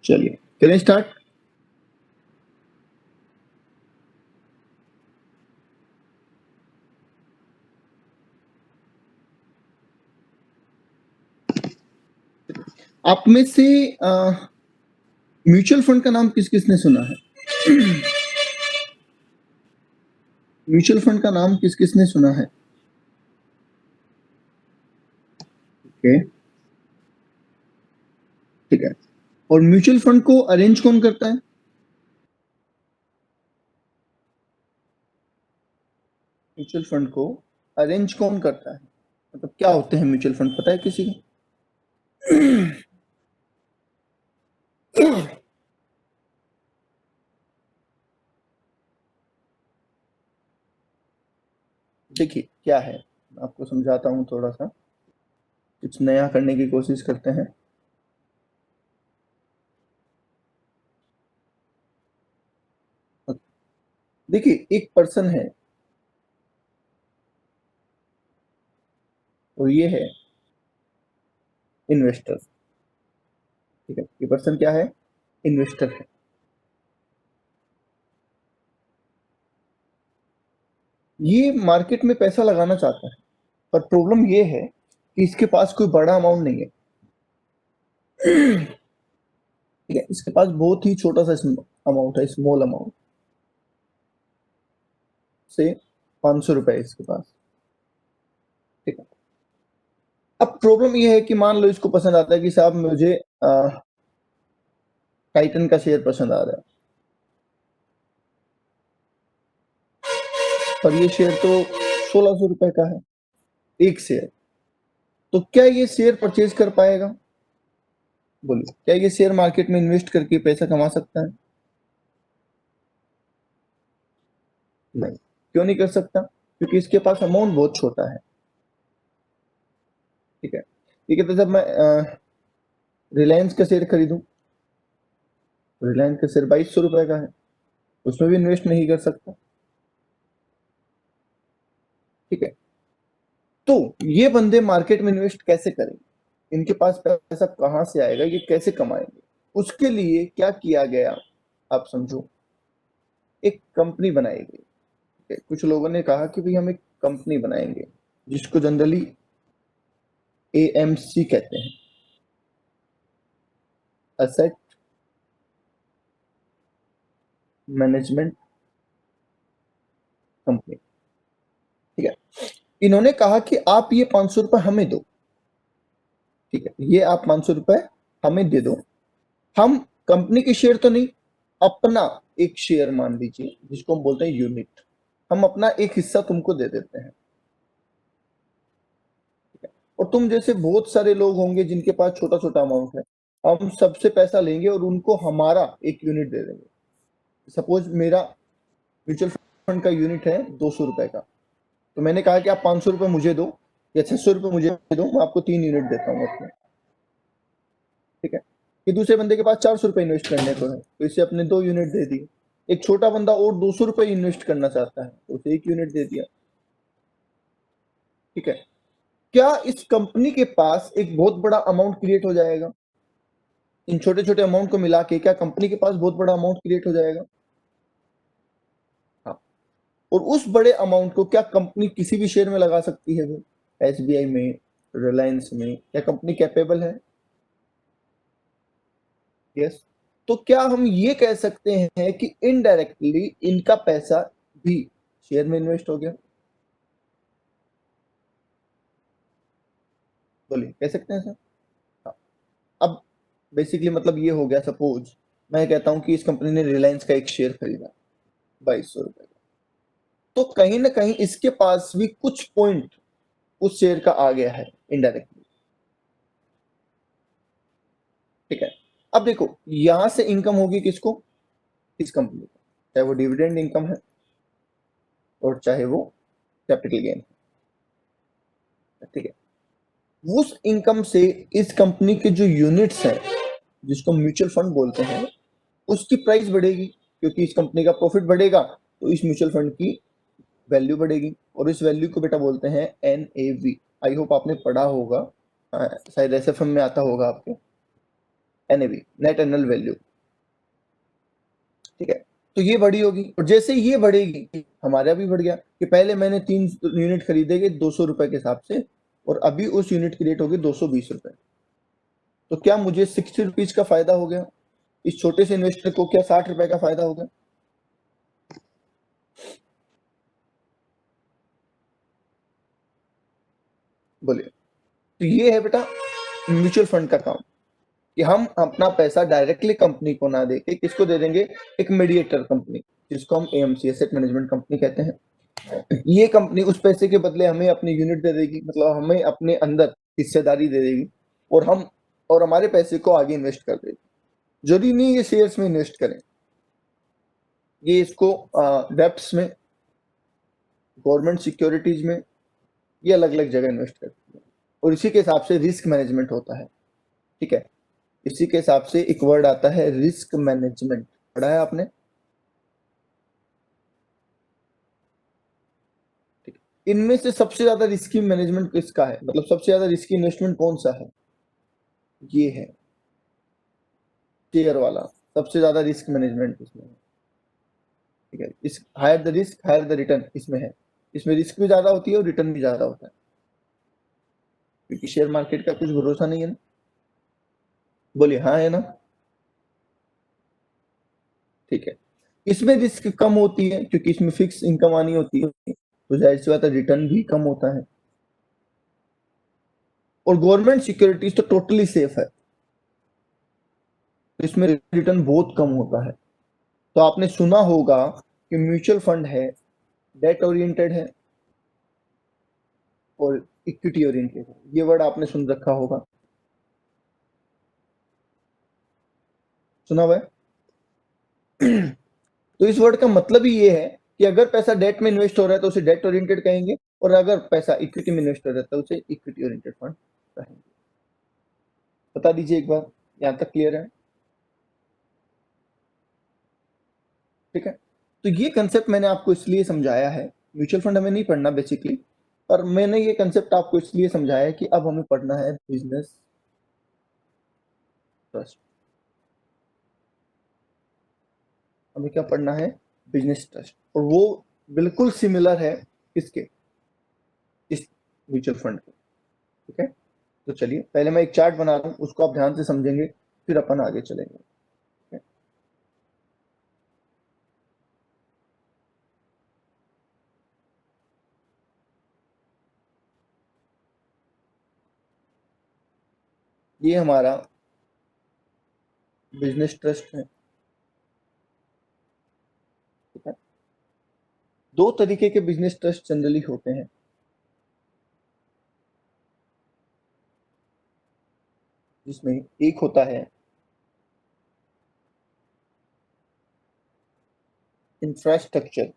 चलिए, can start. आप में से म्यूचुअल फंड का नाम किस किसने सुना है? म्यूचुअल फंड का नाम किस किसने सुना है? ओके, ठीक है। और म्यूचुअल फंड को अरेंज कौन करता है? म्यूचुअल फंड को अरेंज कौन करता है? मतलब क्या होते हैं म्यूचुअल फंड, पता है किसी को? देखिए क्या है, आपको समझाता हूँ थोड़ा सा, कुछ नया करने की कोशिश करते हैं। देखिए, एक पर्सन है और ये है इन्वेस्टर। ठीक है, ये पर्सन क्या है? इन्वेस्टर है। ये मार्केट में पैसा लगाना चाहता है, पर प्रॉब्लम ये है कि इसके पास कोई बड़ा अमाउंट नहीं है। ठीक है, इसके पास बहुत ही छोटा सा अमाउंट है, स्मॉल अमाउंट से 500 रुपए इसके पास। ठीक है, अब प्रॉब्लम ये है कि मान लो इसको पसंद आता है कि साहब मुझे टाइटन का शेयर पसंद आ रहा है, पर ये शेयर तो 1600 रुपए का है एक शेयर। तो क्या ये शेयर परचेज कर पाएगा? बोलिए, क्या ये शेयर मार्केट में इन्वेस्ट करके पैसा कमा सकता है? नहीं। क्यों नहीं कर सकता? क्योंकि इसके पास अमाउंट बहुत छोटा है। ठीक है, ये कहते जब मैं रिलायंस का शेयर खरीदूं, रिलायंस का शेयर 2200 रुपए का है, उसमें भी इन्वेस्ट नहीं कर सकता। ठीक है, तो ये बंदे मार्केट में इन्वेस्ट कैसे करेंगे? इनके पास पैसा कहाँ से आएगा? ये कैसे कमाएंगे? उसके लिए क्या किया गया, आप समझो। एक कंपनी बनाई गई। ठीक है? कुछ लोगों ने कहा कि भाई हम एक कंपनी बनाएंगे, जिसको जनरली एएमसी कहते हैं, एसेट मैनेजमेंट कंपनी। ठीक है, इन्होंने कहा कि आप ये 500 रुपए हमें दो। ठीक है, ये आप 500 रुपए हमें दे दो, हम कंपनी के शेयर तो नहीं, अपना एक शेयर मान लीजिए, जिसको हम बोलते हैं यूनिट, हम अपना एक हिस्सा तुमको दे देते हैं। और तुम जैसे बहुत सारे लोग होंगे जिनके पास छोटा छोटा अमाउंट है, हम सबसे पैसा लेंगे और उनको हमारा एक यूनिट दे देंगे। सपोज मेरा म्यूचुअल फंड का यूनिट है 200 रुपए का, तो मैंने कहा कि आप 500 रुपए मुझे दो या 600 रुपए मुझे दो, मैं आपको 3 यूनिट देता हूँ अपने। ठीक है, कि दूसरे बंदे के पास 400 रुपए इन्वेस्ट करने को है, तो इसे अपने 2 यूनिट दे दिए। एक छोटा बंदा और 200 रुपए इन्वेस्ट करना चाहता है, तो उसे 1 यूनिट दे दिया। ठीक है, क्या इस कंपनी के पास एक बहुत बड़ा अमाउंट क्रिएट हो जाएगा? इन छोटे छोटे अमाउंट को मिला के क्या कंपनी के पास बहुत बड़ा अमाउंट क्रिएट हो जाएगा? हाँ। और उस बड़े अमाउंट को क्या कंपनी किसी भी शेयर में लगा सकती है? वो एसबीआई में, रिलायंस में, क्या कंपनी कैपेबल है? यस। तो क्या हम ये कह सकते हैं कि इनडायरेक्टली इनका पैसा भी शेयर में इन्वेस्ट हो गया? बोलिए, कह सकते हैं सर? हाँ। अब बेसिकली मतलब ये हो गया, सपोज मैं कहता हूं कि इस कंपनी ने रिलायंस का एक शेयर खरीदा 2200 रुपए का, तो कहीं ना कहीं इसके पास भी कुछ पॉइंट उस शेयर का आ गया है इनडायरेक्टली। ठीक है, अब देखो यहां से इनकम होगी किसको? इस कंपनी को, चाहे वो डिविडेंड इनकम है और चाहे वो कैपिटल गेन है। ठीक है, उस इनकम से इस कंपनी के जो यूनिट्स हैं, जिसको म्यूचुअल फंड बोलते हैं, उसकी प्राइस बढ़ेगी, क्योंकि इस कंपनी का प्रॉफिट बढ़ेगा तो इस म्यूचुअल फंड की वैल्यू बढ़ेगी, और इस वैल्यू को बेटा बोलते हैं एनएवी। आई होप आपने पढ़ा होगा, शायद एसएफएम में आता होगा आपके। NAV, net annual value. ठीक है, तो ये बड़ी होगी, और जैसे ये बढ़ेगी हमारा भी बढ़ गया कि पहले मैंने 3 यूनिट खरीदेगे 200 रुपए के हिसाब से, और अभी उस यूनिट की रेट होगी 220 रुपए। तो क्या मुझे 60 रुपीज का फायदा हो गया? इस छोटे से इन्वेस्टर को क्या 60 रुपए का फायदा हो गया? बोलिए। तो ये है बेटा म्यूचुअल फंड का काम, कि हम अपना पैसा डायरेक्टली कंपनी को ना देके किसको दे देंगे? एक मीडिएटर कंपनी, जिसको हम AMC, एसेट मैनेजमेंट कंपनी कहते हैं। ये कंपनी उस पैसे के बदले हमें अपनी यूनिट दे देगी, मतलब हमें अपने अंदर हिस्सेदारी दे देगी, और हमारे पैसे को आगे इन्वेस्ट कर देगी। जरूरी नहीं ये शेयर्स में इन्वेस्ट करें, ये इसको डेप्स में, गवर्नमेंट सिक्योरिटीज में, ये अलग अलग जगह इन्वेस्ट करती है, और इसी के हिसाब से रिस्क मैनेजमेंट होता है। ठीक है, इसी के हिसाब से एक वर्ड आता है रिस्क मैनेजमेंट, पढ़ा है आपने? ठीक, इनमें से सबसे ज्यादा रिस्की मैनेजमेंट किसका है, मतलब सबसे ज्यादा रिस्की इन्वेस्टमेंट कौन सा है? ये है शेयर वाला, सबसे ज्यादा रिस्क मैनेजमेंट इसमें है। ठीक है, इस higher the risk higher the return इसमें है, इसमें रिस्क भी ज्यादा होती है और रिटर्न भी ज्यादा होता है, क्योंकि शेयर मार्केट का कुछ भरोसा नहीं है ना। बोलिए हाँ है ना? ठीक है, इसमें रिस्क कम होती है क्योंकि इसमें फिक्स इनकम आनी होती है, तो जाहिर सी बात है रिटर्न भी कम होता है। और गवर्नमेंट सिक्योरिटीज तो टोटली सेफ है, तो इसमें रिटर्न बहुत कम होता है। तो आपने सुना होगा कि म्यूचुअल फंड है, डेट ओरिएंटेड है और इक्विटी ओरिएंटेड है, ये वर्ड आपने सुन रखा होगा, सुना हुआ है? तो इस वर्ड का मतलब ही ये है कि अगर पैसा डेट में इन्वेस्ट हो रहा है तो उसे डेट ओरिएंटेड कहेंगे, और अगर पैसा इक्विटी में इन्वेस्ट हो रहा है तो उसे इक्विटी ओरिएंटेड फंड कहेंगे। बता दीजिए एक बार, यहां तक क्लियर है? ठीक है, तो ये कंसेप्ट मैंने आपको इसलिए समझाया है, म्यूचुअल फंड हमें नहीं पढ़ना बेसिकली, पर मैंने ये कंसेप्ट आपको इसलिए समझाया है कि अब हमें पढ़ना है बिजनेस ट्रस्ट। हमें क्या पढ़ना है? बिजनेस ट्रस्ट, और वो बिल्कुल सिमिलर है किसके? इस म्यूचुअल फंड के। ठीक है, तो चलिए पहले मैं एक चार्ट बना रहा हूं, उसको आप ध्यान से समझेंगे, फिर अपन आगे चलेंगे। ठीक है? ये हमारा बिजनेस ट्रस्ट है। ठीक है, दो तरीके के बिजनेस ट्रस्ट जनरली होते हैं, जिसमें एक होता है इंफ्रास्ट्रक्चर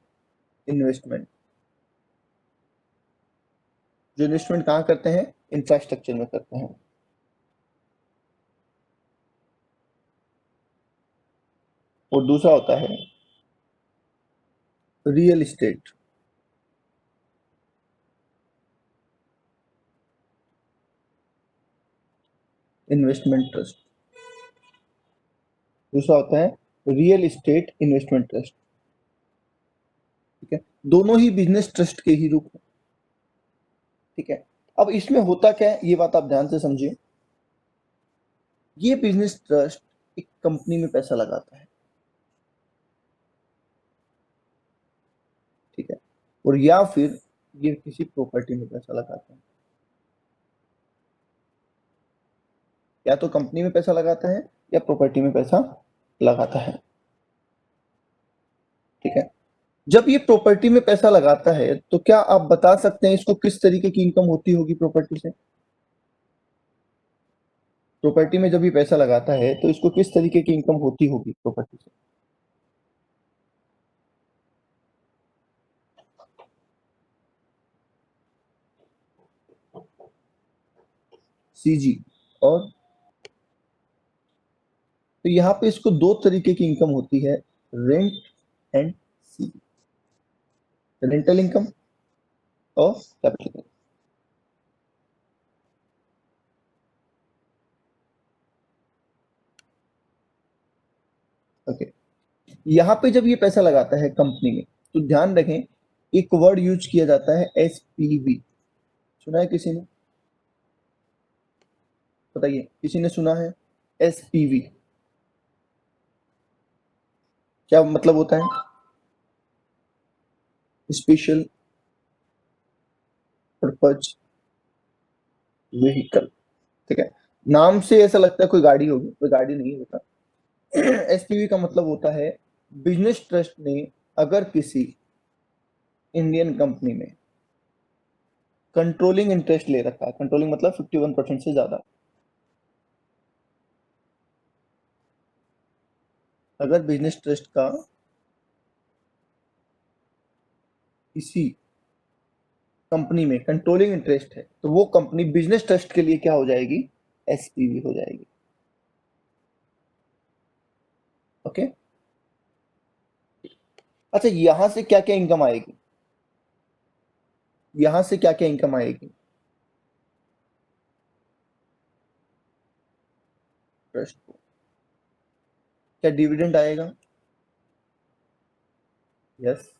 इन्वेस्टमेंट। जो इन्वेस्टमेंट कहाँ करते हैं? इंफ्रास्ट्रक्चर में करते हैं। और दूसरा होता है रियल एस्टेट इन्वेस्टमेंट ट्रस्ट। दूसरा होता है रियल एस्टेट इन्वेस्टमेंट ट्रस्ट। ठीक है, दोनों ही बिजनेस ट्रस्ट के ही रूप हैं। ठीक है, अब इसमें होता क्या है, ये बात आप ध्यान से समझिए। ये बिजनेस ट्रस्ट एक कंपनी में पैसा लगाता है, ठीक है, और या फिर ये किसी प्रॉपर्टी में पैसा लगाता है, या तो कंपनी में पैसा लगाता है या प्रॉपर्टी में पैसा लगाता है। ठीक है, जब ये प्रॉपर्टी में पैसा लगाता है तो क्या आप बता सकते हैं इसको किस तरीके की इनकम होती होगी प्रॉपर्टी से? प्रॉपर्टी में जब ये पैसा लगाता है तो इसको किस तरीके की इनकम होती होगी प्रॉपर्टी से? CG। और तो यहाँ पे इसको दो तरीके की इनकम होती है, rent and CG, rental income और कैपिटल। ओके, यहाँ पे जब ये पैसा लगाता है कंपनी में, तो ध्यान रखें एक वर्ड यूज किया जाता है एसपीवी। सुना है किसी ने? बताइए, किसी ने सुना है? एसपीवी क्या मतलब होता है? Special purpose vehicle. ठीक है, नाम से ऐसा लगता है कोई गाड़ी होगी, कोई गाड़ी नहीं होता। एसपीवी का मतलब होता है बिजनेस ट्रस्ट ने अगर किसी इंडियन कंपनी में कंट्रोलिंग इंटरेस्ट ले रखा है, कंट्रोलिंग मतलब 51% से ज्यादा, अगर बिजनेस ट्रस्ट का किसी कंपनी में कंट्रोलिंग इंटरेस्ट है, तो वो कंपनी बिजनेस ट्रस्ट के लिए क्या हो जाएगी? एसपीवी हो जाएगी। ओके, अच्छा यहां से क्या क्या इनकम आएगी? यहां से क्या क्या इनकम आएगी? ट्रस्ट को क्या डिविडेंड आएगा? यस।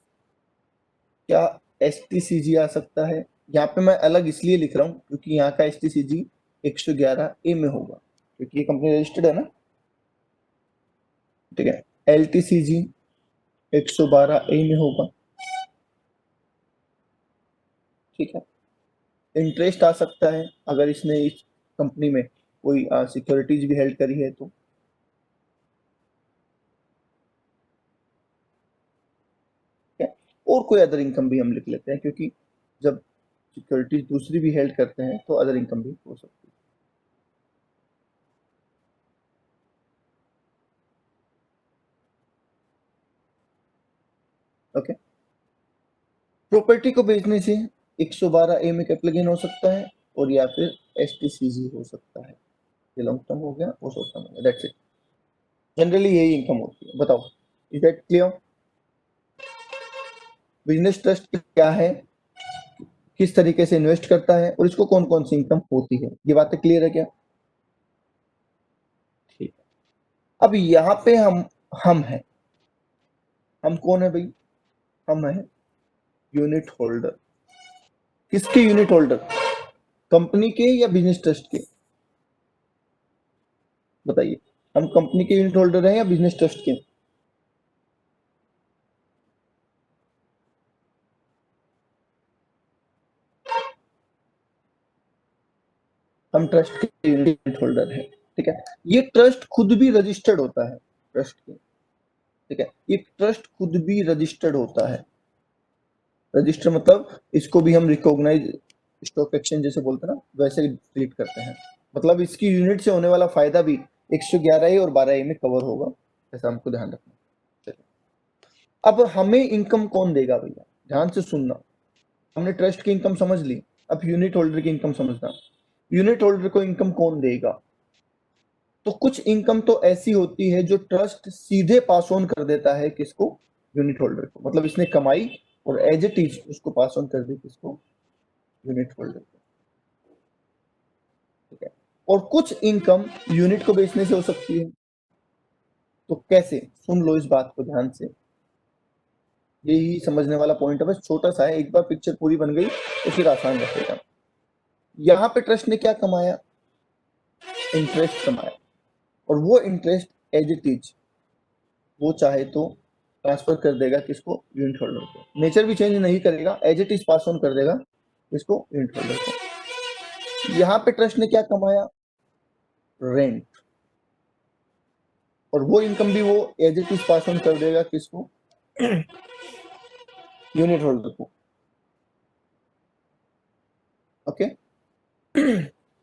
क्या एसटीसीजी आ सकता है? यहाँ पे मैं अलग इसलिए लिख रहा हूँ क्योंकि यहाँ का एसटीसीजी 111 ए में होगा, क्योंकि ये कंपनी रजिस्टर्ड है ना। ठीक है, एलटीसीजी 112 ए में होगा। ठीक है, इंटरेस्ट आ सकता है अगर इसने इस कंपनी में कोई सिक्योरिटीज भी हेल्ड करी है तो। ठीक है, और कोई अदर इनकम भी हम लिख लेते हैं, क्योंकि जब सिक्योरिटीज दूसरी भी हेल्ड करते हैं तो अदर इनकम भी हो सकती है। ओके, प्रॉपर्टी को बेचने से 112 ए में कैपिटल गेन हो सकता है, और या फिर एसटीसीजी हो सकता है। ये लॉन्ग टर्म हो गया, वो शॉर्ट टर्म हो गया, दैट्स इट। जनरली यही इनकम होती है। बताओ, is that clear? Business trust क्या है, किस तरीके से इन्वेस्ट करता है, और इसको कौन कौन सी इनकम होती है, ये बातें क्लियर है क्या? ठीक है, अब यहाँ पे हम हैं। हम कौन है भाई? हम है यूनिट होल्डर। किसके यूनिट होल्डर? कंपनी के या बिजनेस ट्रस्ट के? बताइए, हम कंपनी के यूनिट होल्डर हैं या बिजनेस ट्रस्ट के? हम ट्रस्ट के यूनिट होल्डर हैं। ठीक है, ये ट्रस्ट खुद भी रजिस्टर्ड होता है, ट्रस्ट के। ठीक है, ये ट्रस्ट खुद भी रजिस्टर्ड होता है। रजिस्टर मतलब इसको भी हम रिकॉग्नाइज स्टॉक एक्सचेंज जैसे बोलते हैं ना, वैसे ही ट्रीट करते हैं। मतलब इसकी यूनिट से होने वाला फायदा भी 111 और 12 में कवर होगा, ऐसा हमको ध्यान रखना। चलिए, अब हमें इनकम कौन देगा भैया? ध्यान से सुनना। हमने ट्रस्ट की इनकम समझ ली, अब यूनिट होल्डर की इनकम समझना। यूनिट होल्डर को इनकम कौन देगा? तो कुछ इनकम तो ऐसी होती है जो ट्रस्ट सीधे पास ऑन कर देता है, किसको? यूनिट होल्डर को। मतलब इसने कमाई और एज इट इज उसको पास ऑन कर दी, किसको? यूनिट होल्डर को। ठीक है, और कुछ इनकम यूनिट को बेचने से हो सकती है। तो कैसे? सुन लो इस बात को ध्यान से, यही समझने वाला पॉइंट है, बस छोटा सा है, एक बार पिक्चर पूरी बन गई तो फिर आसान रहेगा। यहाँ पे ट्रस्ट ने क्या कमाया? इंटरेस्ट कमाया, और वो इंटरेस्ट एज इट इज वो चाहे तो ट्रांसफर कर देगा, किसको? यूनिट होल्डर को। नेचर भी चेंज नहीं करेगा, as it is pass on कर देगा, किसको? यूनिट होल्डर को। यहाँ पे ट्रस्ट ने क्या कमाया? रेंट, और वो इनकम भी वो as it is pass on कर देगा, किसको? यूनिट होल्डर को। ओके,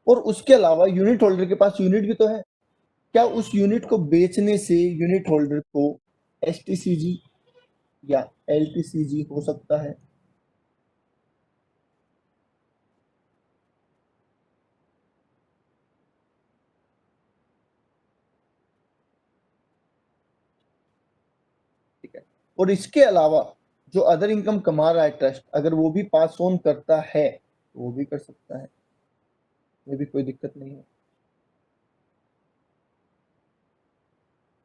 और उसके अलावा यूनिट होल्डर के पास यूनिट भी तो है। क्या उस यूनिट को बेचने से यूनिट होल्डर को एसटीसीजी या एलटीसीजी हो सकता है? ठीक है, और इसके अलावा जो अदर इनकम कमा रहा है ट्रस्ट, अगर वो भी पास ऑन करता है तो वो भी कर सकता है, ये भी कोई दिक्कत नहीं है।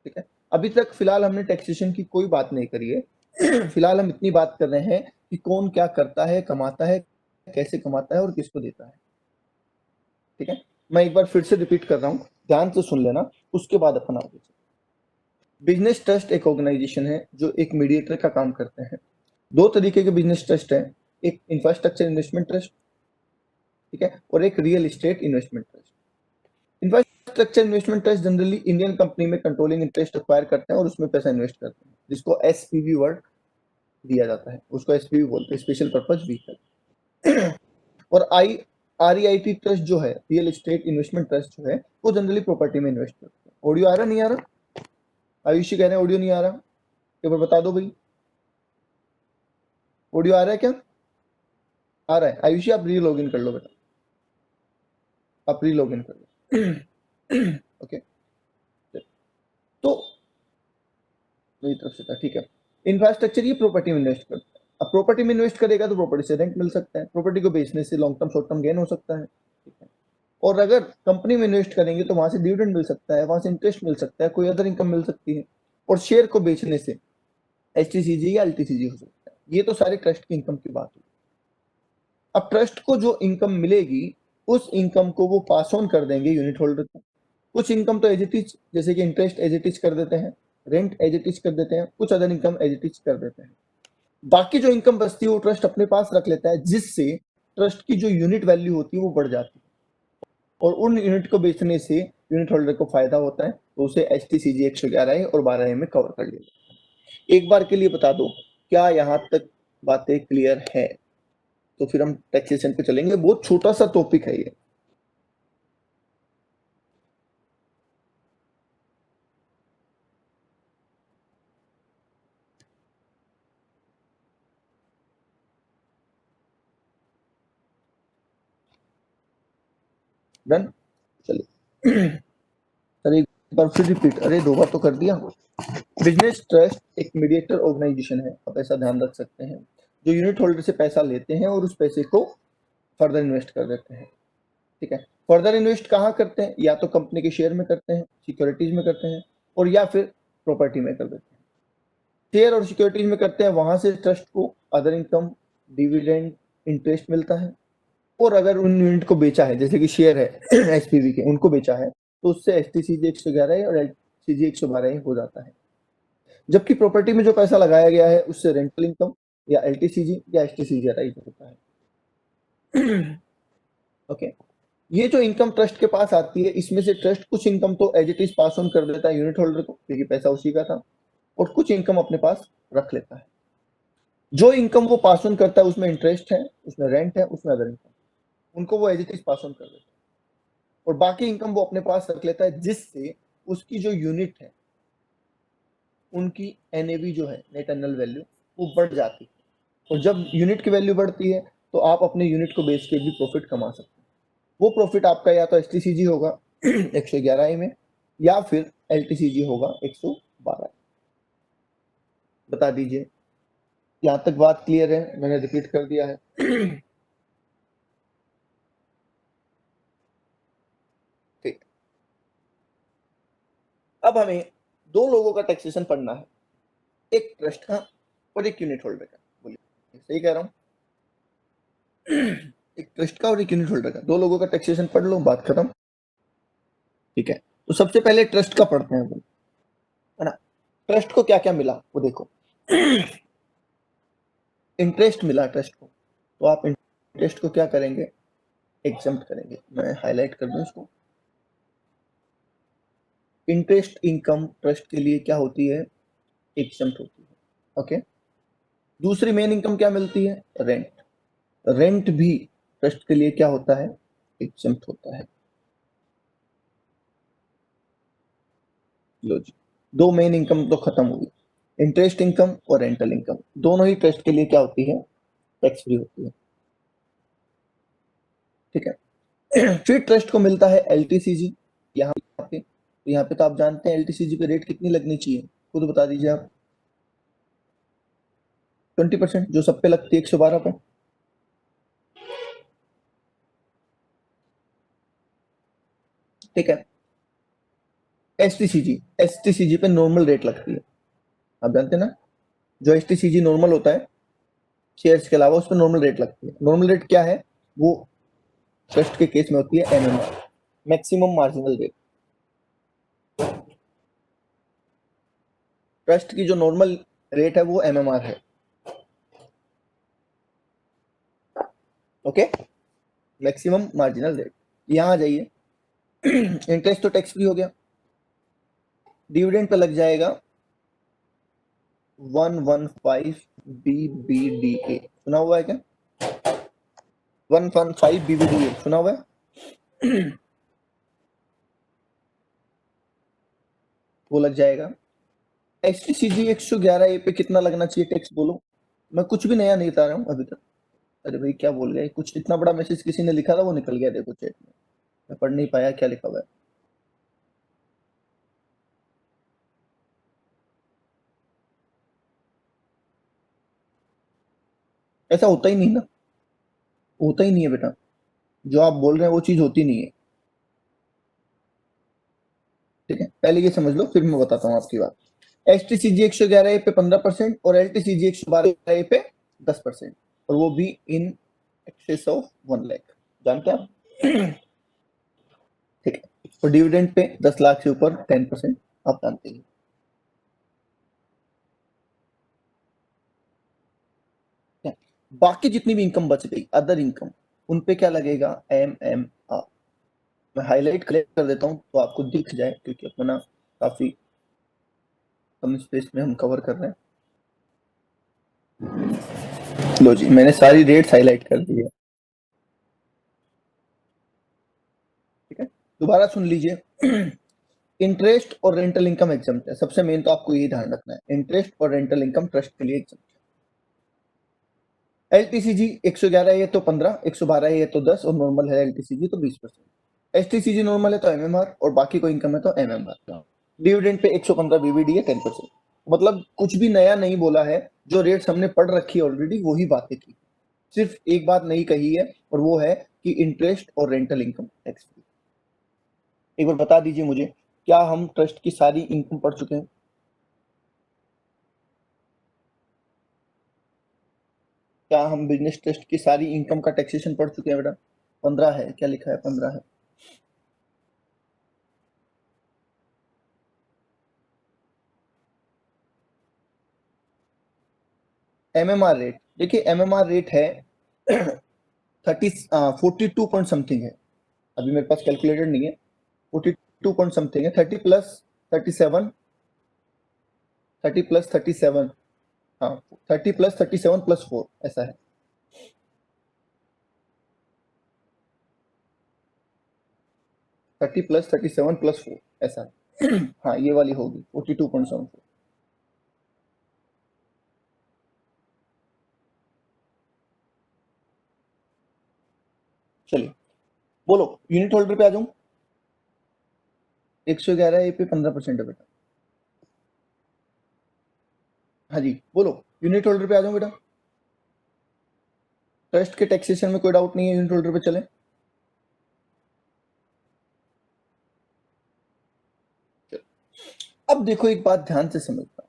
ठीक है, अभी तक फिलहाल हमने टैक्सेशन की कोई बात नहीं करी है। फिलहाल हम इतनी बात कर रहे हैं कि कौन क्या करता है, कमाता है, कैसे कमाता है और किसको देता है। ठीक है, मैं एक बार फिर से रिपीट कर रहा हूँ, ध्यान से सुन लेना, उसके बाद अपन आगे। बिजनेस ट्रस्ट एक ऑर्गेनाइजेशन है जो एक मीडिएटर का काम करते हैं। दो तरीके के बिजनेस ट्रस्ट हैं, एक इंफ्रास्ट्रक्चर इन्वेस्टमेंट ट्रस्ट, ठीक है, और एक real estate investment trust. Infrastructure investment trust generally Indian company में कंट्रोलिंग इंटरेस्ट एक्वायर करते हैं और उसमें पैसा इन्वेस्ट करते हैं, जिसको एसपीवी वर्ड दिया जाता है, उसको एसपीवी बोलते हैं, स्पेशल पर्पज व्हीकल। और आरईआईटी ट्रस्ट जो है, रियल एस्टेट इन्वेस्टमेंट ट्रस्ट जो है, वो जनरली प्रॉपर्टी में इन्वेस्ट करते हैं। ऑडियो आ रहा नहीं आ रहा? आयुषी कह रहे हैं ऑडियो नहीं आ रहा, एक बार बता दो भाई, ऑडियो आ रहा है क्या? आ रहा है। आयुषी आप री लॉग इन कर लो बेटा, आप री लॉग इन कर लो। ओके, तो मेरी तरफ से था, ठीक है। इंफ्रास्ट्रक्चर ये प्रॉपर्टी में इन्वेस्ट करता है। अब प्रॉपर्टी में इन्वेस्ट करेगा तो प्रॉपर्टी से रेंट मिल सकता है, प्रॉपर्टी को बेचने से long term short term gain हो सकता है, ठीक है। और अगर कंपनी में इन्वेस्ट करेंगे तो वहां से डिविडेंड मिल सकता है, वहां से इंटरेस्ट मिल सकता है, कोई अदर इनकम मिल सकती है। और शेयर को बेचने से एचटीसीजी या एलटीसीजी हो सकता है। ये तो सारे ट्रस्ट की इनकम की बात हुई। अब ट्रस्ट को जो इनकम मिलेगी, उस इनकम को वो पास ऑन कर देंगे यूनिट होल्डर को। कुछ इनकम तो एज इट इज, जैसे कि इंटरेस्ट एज इट इज कर देते हैं, रेंट एज इट इज कर देते हैं, कुछ other income as it is कर देते हैं। बाकी जो इनकम बचती है वो ट्रस्ट अपने पास रख लेता है, जिससे ट्रस्ट की जो यूनिट वैल्यू होती है वो बढ़ जाती है, और उन यूनिट को बेचने से यूनिट होल्डर को फायदा होता है, तो उसे एच टी सी जी 111A और 12A में कवर कर लिया। एक बार के लिए बता दो, क्या यहाँ तक बातें क्लियर है? तो फिर हम टैक्सेशन पे चलेंगे, बहुत छोटा सा टॉपिक है ये। डन, चलिए। सर एक बार फिर रिपीट, अरे दो बार तो कर दिया। बिजनेस ट्रस्ट एक मीडिएटर ऑर्गेनाइजेशन है, आप ऐसा ध्यान रख सकते हैं, जो यूनिट होल्डर से पैसा लेते हैं और उस पैसे को फर्दर इन्वेस्ट कर देते हैं, ठीक है। फर्दर इन्वेस्ट कहाँ करते हैं? या तो कंपनी के शेयर में करते हैं, सिक्योरिटीज में करते हैं, और या फिर प्रॉपर्टी में कर देते हैं। शेयर और सिक्योरिटीज में करते हैं, वहां से ट्रस्ट को अदर इनकम, डिविडेंड, इंटरेस्ट मिलता है। और अगर उन यूनिट को बेचा है, जैसे कि शेयर है एसपीवी के, उनको बेचा है, तो उससे एसटीसीजी 111 और एलटीसीजी 112 हो जाता है। जबकि प्रॉपर्टी में जो पैसा लगाया गया है उससे रेंटल इनकम या एलटीसीजी या एसटीसीजी राइज होता है। ओके, ये जो इनकम ट्रस्ट के पास आती है, इसमें से ट्रस्ट कुछ इनकम तो as it is pass on कर देता है यूनिट होल्डर को, क्योंकि पैसा उसी का था, और कुछ इनकम अपने पास रख लेता है। जो इनकम वो पास ऑन करता है उसमें इंटरेस्ट है, उसमें रेंट है, उसमें अदर इनकम, उनको वो as it is pass on कर देता है। और बाकी इनकम वो अपने पास रख लेता है, जिससे उसकी जो यूनिट है, उनकी एनएवी जो है, नेट एनल वैल्यू, वो बढ़ जाती है। और जब यूनिट की वैल्यू बढ़ती है तो आप अपने यूनिट को बेच के भी प्रॉफिट कमा सकते हैं। वो प्रॉफिट आपका या तो एसटीसीजी होगा 111 में, या फिर एलटीसीजी होगा 112। बता दीजिए, यहाँ तक बात क्लियर है? मैंने रिपीट कर दिया है। ठीक, अब हमें दो लोगों का टैक्सेशन पढ़ना है, एक ट्रस्ट का और एक यूनिट होल्डर का। बोलिए, सही कह रहा हूँ? एक ट्रस्ट का और एक यूनिट होल्डर का, दो लोगों का टैक्सेशन पढ़ लो, बात खत्म। ठीक है, तो सबसे पहले ट्रस्ट का पढ़ते हैं, है ना। ट्रस्ट को क्या क्या मिला वो देखो। इंटरेस्ट मिला ट्रस्ट को, तो आप इंटरेस्ट को क्या करेंगे? एग्जम्प्ट करेंगे। मैं हाईलाइट कर दूं इसको। इंटरेस्ट इनकम ट्रस्ट के लिए क्या होती है? एग्जम्प्ट होती है। ओके, दूसरी मेन इनकम क्या मिलती है? रेंट। रेंट भी ट्रस्ट के लिए क्या होता है? एग्जम्प्ट होता है। लो जी, दो मेन इनकम तो खत्म हुई। इंटरेस्ट इनकम और रेंटल इनकम दोनों ही ट्रस्ट के लिए क्या होती है? टैक्स फ्री होती है, ठीक है। फिर ट्रस्ट को मिलता है एलटीसीजी। यहाँ पे, तो यहाँ पे तो आप जानते हैं एलटीसीजी पे रेट कितनी लगनी चाहिए, खुद बता दीजिए आप। 20%, जो सब पे लगती है 112 पे। ठीक है, एसटीसीजी पे नॉर्मल रेट लगती है, आप जानते हैं ना, जो एसटीसीजी नॉर्मल होता है शेयर्स के अलावा, उस पर नॉर्मल रेट लगती है। नॉर्मल रेट क्या है, वो ट्रस्ट के केस में होती है MMR, maximum marginal rate. Trust की जो नॉर्मल रेट है वो एमएमआर है। Okay, maximum marginal rate. यहां आ जाइए, इंटरेस्ट तो टैक्स फ्री हो गया, डिविडेंड पे लग जाएगा 115 BBDA, सुना हुआ है क्या? 115 BBDA सुना हुआ है? वो लग जाएगा। एसटीसीजी 111A पे कितना लगना चाहिए टैक्स, बोलो? मैं कुछ भी नया नहीं बता रहा हूँ अभी तक। अरे भाई क्या बोल गए, कुछ इतना बड़ा मैसेज किसी ने लिखा था, वो निकल गया देखो चैट में, मैं पढ़ नहीं पाया क्या लिखा हुआ है। ऐसा होता ही नहीं ना, होता ही नहीं है बेटा, जो आप बोल रहे हैं वो चीज होती नहीं है। ठीक है, पहले ये समझ लो फिर मैं बताता हूँ आपकी बात। एसटीसीजी 111A पे 15% और एलटीसीजी 112A पे 10%, और वो भी इन एक्सेस ऑफ 1 लाख, जानते हैं आप? ठीक है, और डिविडेंड पे 10 लाख से ऊपर 10%, आप जानते हैं। बाकी जितनी भी इनकम बच गई, अदर इनकम, उन पे क्या लगेगा, एमएमआर। मैं हाईलाइट कर देता हूँ तो आपको दिख जाए, क्योंकि अपना काफी कम स्पेस में हम कवर कर रहे हैं। लो जी, मैंने सारी रेट्स हाईलाइट कर दी है। ठीक है, दोबारा सुन लीजिए। इंटरेस्ट और रेंटल इनकम एग्जम्प्ट है, सबसे मेन तो आपको यही ध्यान रखना है, इंटरेस्ट और रेंटल इनकम ट्रस्ट के लिए एग्जम्प्ट है। एलटीसीजी 111 है तो 15, 112 है तो 10, और नॉर्मल है एलटीसीजी तो 20%। एसटीसीजी नॉर्मल है तो एमएमआर, और बाकी कोई इनकम है तो एमएमआर। डिविडेंड पे 115 बीबीडी है 10%। मतलब कुछ भी नया नहीं बोला है, जो रेट्स हमने पढ़ रखी है ऑलरेडी वही बातें की, सिर्फ एक बात नहीं कही है, और वो है कि इंटरेस्ट और रेंटल इनकम टैक्स फ्री। एक बार बता दीजिए मुझे, क्या हम ट्रस्ट की सारी इनकम पढ़ चुके हैं? क्या हम बिजनेस ट्रस्ट की सारी इनकम का टैक्सेशन पढ़ चुके हैं बेटा? 15 है, क्या लिखा है, 15 है। एमएमआर रेट, देखिए एमएमआर रेट है 42 पॉइंट समथिंग है, अभी मेरे पास कैलकुलेटर नहीं है। 42 पॉइंट समथिंग है, 30 प्लस 37, 30 प्लस 37, हाँ 30 प्लस 37 प्लस 4, ऐसा है। 30 प्लस 37 प्लस 4, ऐसा है। हाँ ये वाली होगी 42.74। चलिए बोलो, यूनिट होल्डर पे आ जाऊं। 111 पे 15% है बेटा। हाँ जी बोलो, यूनिट होल्डर पे आ जाऊं बेटा। ट्रस्ट के टैक्सेशन में कोई डाउट नहीं है, यूनिट होल्डर पे चले। अब देखो एक बात ध्यान से समझना,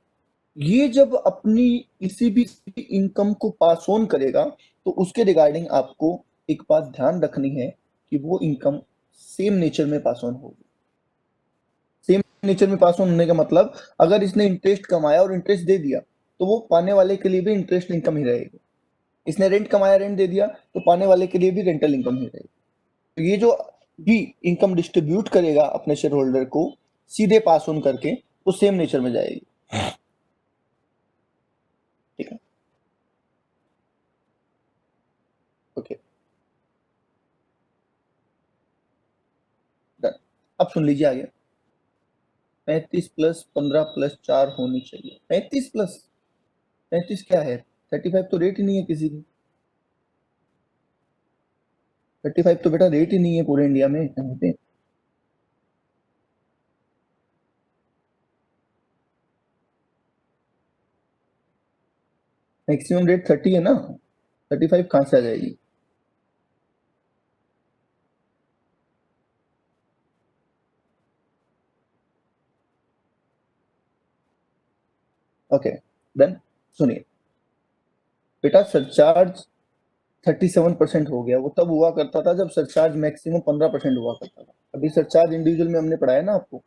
ये जब अपनी किसी भी इनकम को पास ऑन करेगा, तो उसके रिगार्डिंग आपको एक बात ध्यान रखनी है कि वो इनकम सेम नेचर में पास ऑन होगी। सेम नेचर में पास ऑन होने का मतलब, अगर इसने इंटरेस्ट कमाया और इंटरेस्ट दे दिया, तो वो पाने वाले के लिए भी इंटरेस्ट इनकम ही रहेगी। इसने रेंट कमाया, रेंट दे दिया, तो पाने वाले के लिए भी रेंटल इनकम ही रहेगी। तो ये जो भी इनकम डिस्ट्रीब्यूट करेगा अपने शेयर होल्डर को सीधे पास ऑन करके, वो सेम नेचर में जाएगी। ठीक है, ओके डन। अब सुन लीजिए आगे, 35 प्लस 15 प्लस 4 होनी चाहिए। 35 प्लस 35 क्या है, 35 तो रेट ही नहीं है किसी की। 35 तो बेटा रेट ही नहीं है पूरे इंडिया में कहीं पे। मैक्सिमम रेट 30 है ना, 35 कहाँ से आ जाएगी? ओके, देन सुनिए बेटा, सरचार्ज 37% हो गया। वो तब हुआ करता था जब सरचार्ज मैक्सिमम 15% हुआ करता था। अभी सरचार्ज इंडिविजुअल में हमने पढ़ाया ना आपको,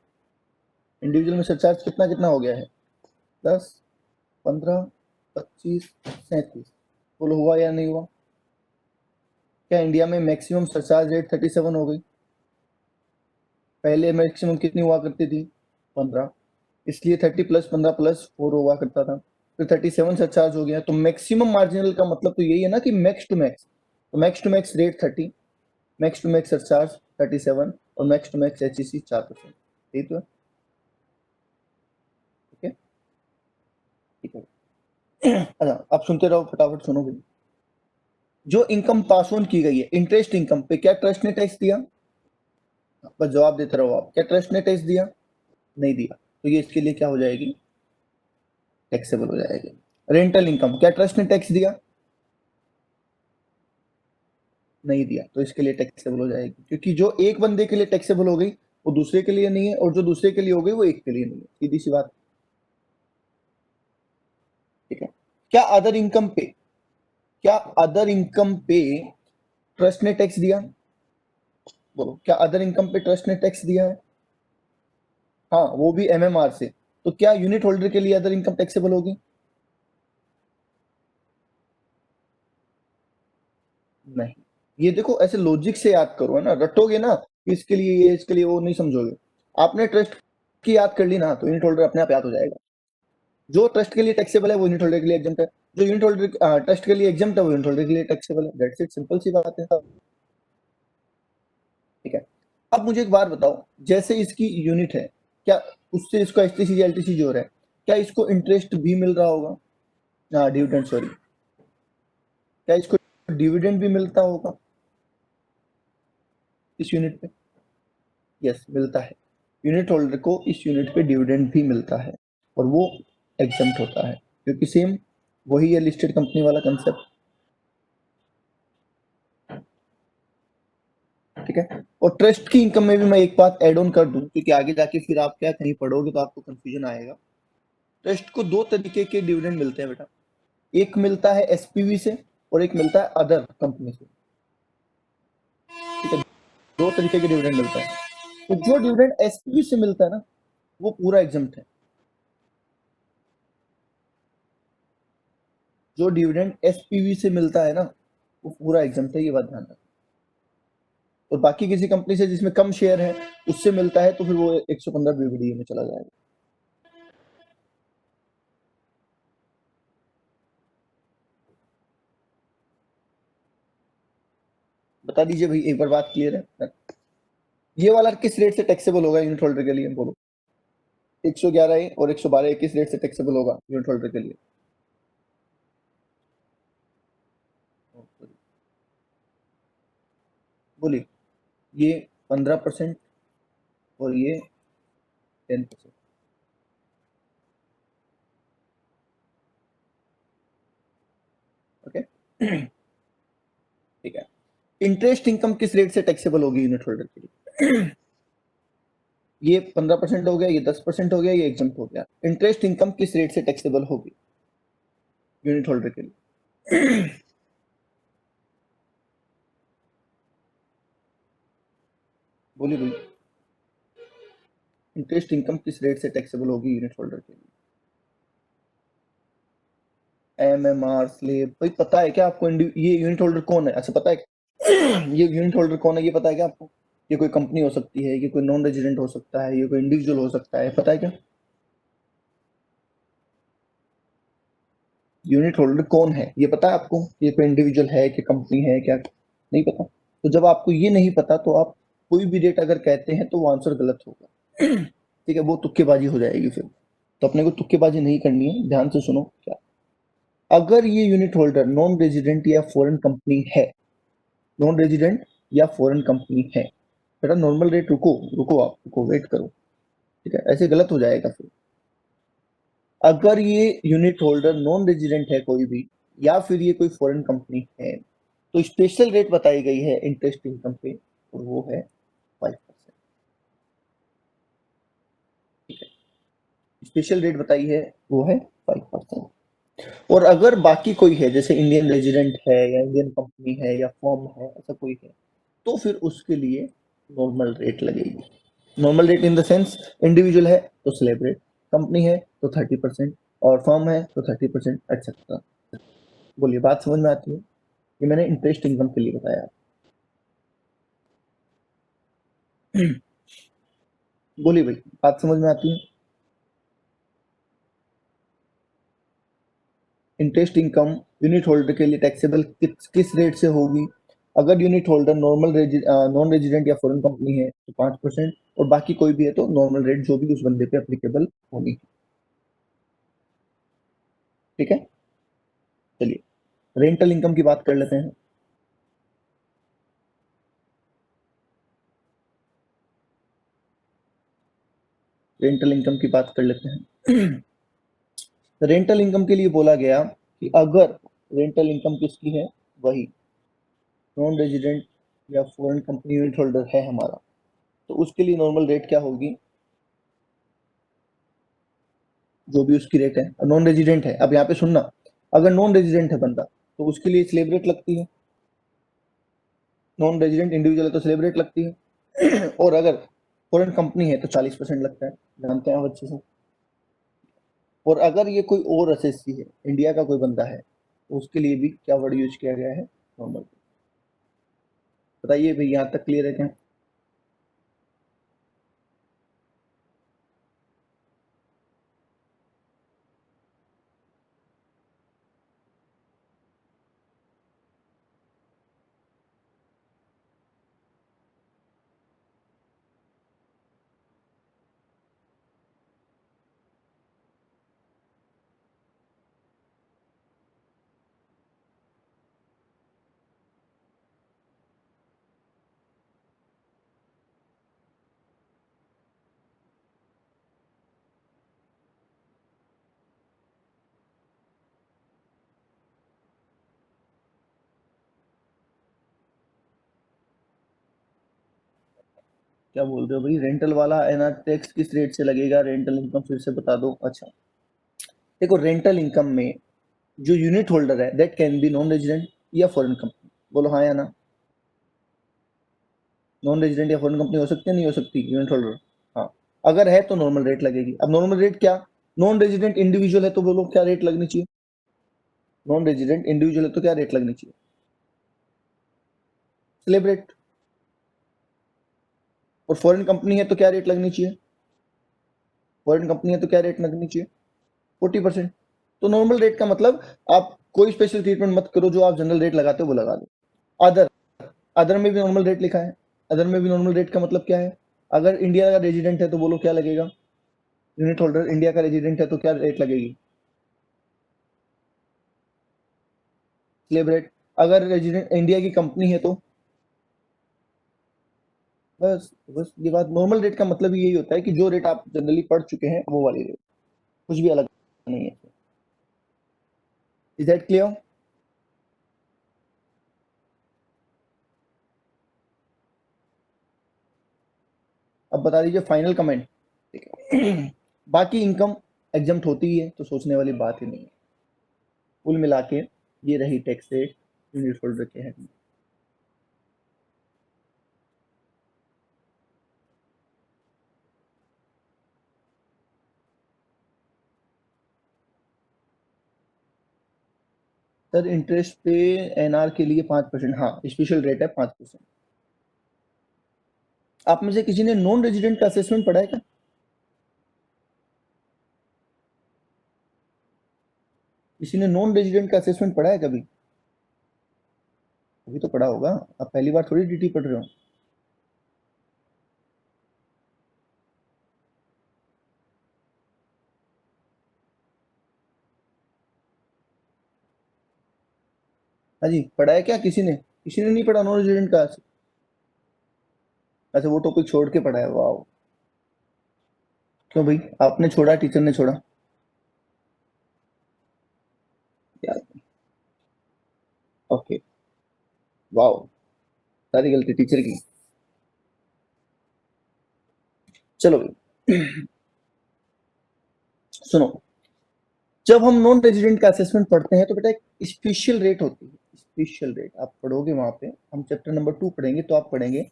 इंडिविजुअल में सरचार्ज कितना कितना हो गया है, 10, 15, 25, 37। बोलो हुआ या नहीं हुआ? क्या इंडिया में मैक्सिमम सरचार्ज रेट 37 हो गई? पहले मैक्सिमम कितनी हुआ करती थी, 15, इसलिए 30 + 15 + 4 हुआ करता था। फिर 37 सरचार्ज हो गया। तो मैक्सिमम मार्जिनल का मतलब तो यही है ना कि मैक्स टू मैक्स। तो max to max rate 30, max to max surcharge 37 और मैक्स टू मैक्स HEC 4%। यही तो है। ठीक है, ठीक है। अच्छा, आप सुनते रहो, फटाफट सुनो भाई। जो इनकम पास ऑन की गई है इंटरेस्ट इनकम पे, क्या ट्रस्ट ने टैक्स दिया? बस जवाब देते रहो आप, क्या ट्रस्ट ने टैक्स दिया? नहीं दिया। तो ये इसके लिए क्या हो जाएगी, टैक्सेबल हो जाएगी। रेंटल इनकम, क्या ट्रस्ट ने टैक्स दिया? नहीं दिया। तो इसके लिए टैक्सेबल हो जाएगी, क्योंकि जो एक बंदे के लिए टैक्सेबल हो गई वो दूसरे के लिए नहीं है, और जो दूसरे के लिए हो गई वो एक के लिए नहीं है। सीधी सी बात। ठीक है। क्या अदर इनकम पे, क्या अदर इनकम पे ट्रस्ट ने टैक्स दिया? बोलो, क्या अदर इनकम पे ट्रस्ट ने टैक्स दिया है? हाँ, वो भी MMR से। तो क्या यूनिट होल्डर के लिए अदर इनकम टैक्सेबल होगी? नहीं। ये देखो, ऐसे लॉजिक से याद करो, है ना, रटोगे ना इसके लिए ये, इसके लिए वो, नहीं समझोगे। आपने ट्रस्ट की याद कर ली ना, तो यूनिट होल्डर अपने आप याद हो जाएगा। जो ट्रस्ट के लिए टैक्सेबल है वो यूनिट होल्डर के लिए एग्जम्प्ट है, जो यूनिट होल्डर ट्रस्ट के लिए एग्जम्प्ट है वो यूनिट होल्डर के लिए टैक्सेबल है। दैट्स इट, सिंपल सी बात है। ठीक है। अब मुझे एक बात बताओ, जैसे इसकी यूनिट है, क्या उससे इसको HTC LTC जो हो रहा है, क्या इसको इंटरेस्ट भी मिल रहा होगा? हाँ, डिविडेंड, सॉरी, क्या इसको डिविडेंड भी मिलता होगा इस यूनिट पे? यस, मिलता है। यूनिट होल्डर को इस यूनिट पे डिविडेंड भी मिलता है, और वो एग्जम्प्ट होता है, क्योंकि सेम वही है लिस्टेड कंपनी वाला कंसेप्ट। ठीक है। और ट्रस्ट की इनकम में भी मैं एक बात ऐड ऑन कर दूं, क्योंकि आगे जाके फिर आप क्या कहीं पढ़ोगे तो आपको कंफ्यूजन आएगा। ट्रस्ट को दो तरीके के डिविडेंड मिलते हैं बेटा, एक मिलता है SPV से और एक मिलता है अदर कंपनी से। ठीक है, दो तरीके के डिविडेंड मिलता है। तो जो डिविडेंड SPV से मिलता है ना, वो पूरा एग्जम्प्ट है। जो डिविडेंड SPV से मिलता है ना, वो पूरा एग्जम्प्ट है, ये बात ध्यान रखना। और बाकी किसी कंपनी से जिसमें कम शेयर है उससे मिलता है, तो फिर वो 115 BBDE में चला जाएगा। बता दीजिए भाई, एक बार बात क्लियर है? ये वाला किस रेट से टैक्सेबल होगा यूनिट होल्डर के लिए, बोलो? 111A और 112A किस रेट से टैक्सेबल होगा यूनिट होल्डर के लिए? बोलिए। ये 15% और ये 10%। ओके। ठीक है। इंटरेस्ट इनकम किस रेट से टैक्सेबल होगी यूनिट होल्डर के लिए? ये 15% हो गया, ये 10% हो गया, ये एग्जम्प्ट हो गया। इंटरेस्ट इनकम किस रेट से टैक्सेबल होगी यूनिट होल्डर के लिए? बोलिए बोलिए। इंटरेस्ट इनकम किस रेट से टैक्सेबल होगी यूनिट होल्डर के लिए? MMR स्लेब, भाई पता है क्या आपको? ये यूनिट होल्डर कौन है? अच्छा, पता है? ये यूनिट होल्डर कौन है ये पता है क्या आपको? ये कोई कंपनी हो सकती है, ये कोई नॉन रेजिडेंट हो सकता है, ये कोई इंडिविजुअल हो सकता है, पता है क्या? यूनिट होल्डर कौन है ये पता है आपको? ये कोई इंडिविजुअल है कि कंपनी है क्या? नहीं पता। तो जब आपको ये नहीं पता तो आप कोई भी डेट अगर कहते हैं तो वो आंसर गलत होगा। ठीक है, वो तुक्केबाजी हो जाएगी फिर। तो अपने को तुक्केबाजी नहीं करनी है, ध्यान से सुनो क्या। अगर ये यूनिट होल्डर नॉन रेजिडेंट या फॉरेन कंपनी है, नॉन रेजिडेंट या फॉरेन कंपनी है, बेटा नॉर्मल रेट, रुको रुको, आप रुको, वेट करो। ठीक है, ऐसे गलत हो जाएगा फिर। अगर ये यूनिट होल्डर नॉन रेजिडेंट है कोई भी, या फिर ये कोई फॉरेन कंपनी है, तो स्पेशल रेट बताई गई है इंटरेस्ट इनकम पे, और वो है 5%। ठीक है, स्पेशल रेट बताई है वो है 5%। 5%। और अगर बाकी कोई है जैसे इंडियन रेजिडेंट है या इंडियन कंपनी है या फर्म है, ऐसा कोई है, तो फिर उसके लिए नॉर्मल रेट लगेगी। Normal rate in the sense individual है तो स्लैब रेट, कंपनी है तो 30% और फर्म है तो 30% एक्सेट्रा। बोलिए बात समझ में आती है? ये मैंने इंटरेस्ट इनकम के लिए बताया। बोलिए भाई, बात समझ में आती है? इंटरेस्ट इनकम यूनिट होल्डर के लिए टैक्सेबल किस रेट से होगी? अगर यूनिट होल्डर नॉन रेजिडेंट या फॉरेन कंपनी है तो 5%, और बाकी कोई भी है तो नॉर्मल रेट जो भी उस बंदे पे अप्लीकेबल होगी। ठीक है, चलिए रेंटल इनकम की बात कर लेते हैं। रेंटल इनकम की बात कर लेते हैं। रेंटल इनकम के लिए बोला गया कि अगर रेंटल इनकम किसकी है, वही नॉन रेजिडेंट या फॉरेन कंपनी यूनिट होल्डर है हमारा, तो उसके लिए नॉर्मल रेट क्या होगी? जो भी उसकी रेट है। नॉन रेजिडेंट है, अब यहाँ पे सुनना, अगर नॉन रेजिडेंट है बंदा तो उसके लिए स्लेब रेट लगती है। नॉन रेजिडेंट इंडिविजुअल है तो स्लेब रेट लगती है। और अगर फॉरेन कंपनी है तो 40% लगता है, जानते हैं आप अच्छे से। और अगर ये कोई और एसएससी है, इंडिया का कोई बंदा है, तो उसके लिए भी क्या वर्ड यूज किया गया है? नॉर्मल। बताइए भाई, यहाँ तक क्लियर है क्या? क्या बोल रहे हो भाई? रेंटल वाला एना टैक्स किस रेट से लगेगा? रेंटल इनकम फिर से बता दो। अच्छा, देखो रेंटल इनकम में जो यूनिट होल्डर है that can be non resident या फॉरेन कंपनी। बोलो हाँ या ना? नॉन रेजिडेंट या फॉरेन कंपनी हो सकती है, नहीं हो सकती यूनिट होल्डर? हाँ, अगर है तो नॉर्मल रेट लगेगी। अब नॉर्मल रेट क्या? नॉन रेजिडेंट इंडिविजुअल है तो बोलो क्या रेट लगनी चाहिए? नॉन रेजिडेंट इंडिविजुअल है तो क्या रेट लगनी चाहिए? Slab rate. और फॉरेन कंपनी है तो क्या रेट लगनी चाहिए? फॉरेन कंपनी है तो क्या रेट लगनी चाहिए? 40%। तो नॉर्मल रेट का मतलब, आप कोई स्पेशल ट्रीटमेंट मत करो, जो आप जनरल रेट लगाते हो वो लगा दो। अदर, अदर में भी नॉर्मल रेट लिखा है। अदर में भी नॉर्मल रेट का मतलब क्या है? अगर इंडिया का रेजिडेंट है तो बोलो क्या लगेगा? यूनिट होल्डर इंडिया का रेजिडेंट है तो क्या रेट लगेगी? Slab rate. अगर रेजिडेंट इंडिया की कंपनी है तो बस। बस ये बात, नॉर्मल रेट का मतलब ही यही होता है कि जो रेट आप जनरली पढ़ चुके हैं वो वाली रेट, कुछ भी अलग नहीं है। Is that clear? अब बता दीजिए फाइनल कमेंट। ठीक है। बाकी इनकम एग्जम्प्ट होती ही है, तो सोचने वाली बात ही नहीं है। कुल मिला के ये रही टैक्स रेट यूनिट होल्डर के हैं। सर इंटरेस्ट पे एनआर के लिए 5%, हाँ स्पेशल रेट है 5%। आप में से किसी ने नॉन रेजिडेंट का असेसमेंट पढ़ा है क्या? किसी ने नॉन रेजिडेंट का असेसमेंट पढ़ा है कभी? अभी तो पढ़ा होगा, आप पहली बार थोड़ी डीटी पढ़ रहे हो। हाँ जी, पढ़ा है क्या किसी ने? किसी ने नहीं पढ़ा नॉन रेजिडेंट का? अच्छा, वो टॉपिक छोड़ के पढ़ा है, वाह। क्यों भाई, आपने छोड़ा, टीचर ने छोड़ा? यार, ओके, वाह, सारी गलती टीचर की। चलो भाई, सुनो, जब हम नॉन रेजिडेंट का असेसमेंट पढ़ते हैं तो बेटा एक स्पेशल रेट होती है, स्पेशल रेट आप पढ़ोगे वहां पे, हम चैप्टर नंबर 2 पढ़ेंगे तो आप पढ़ेंगे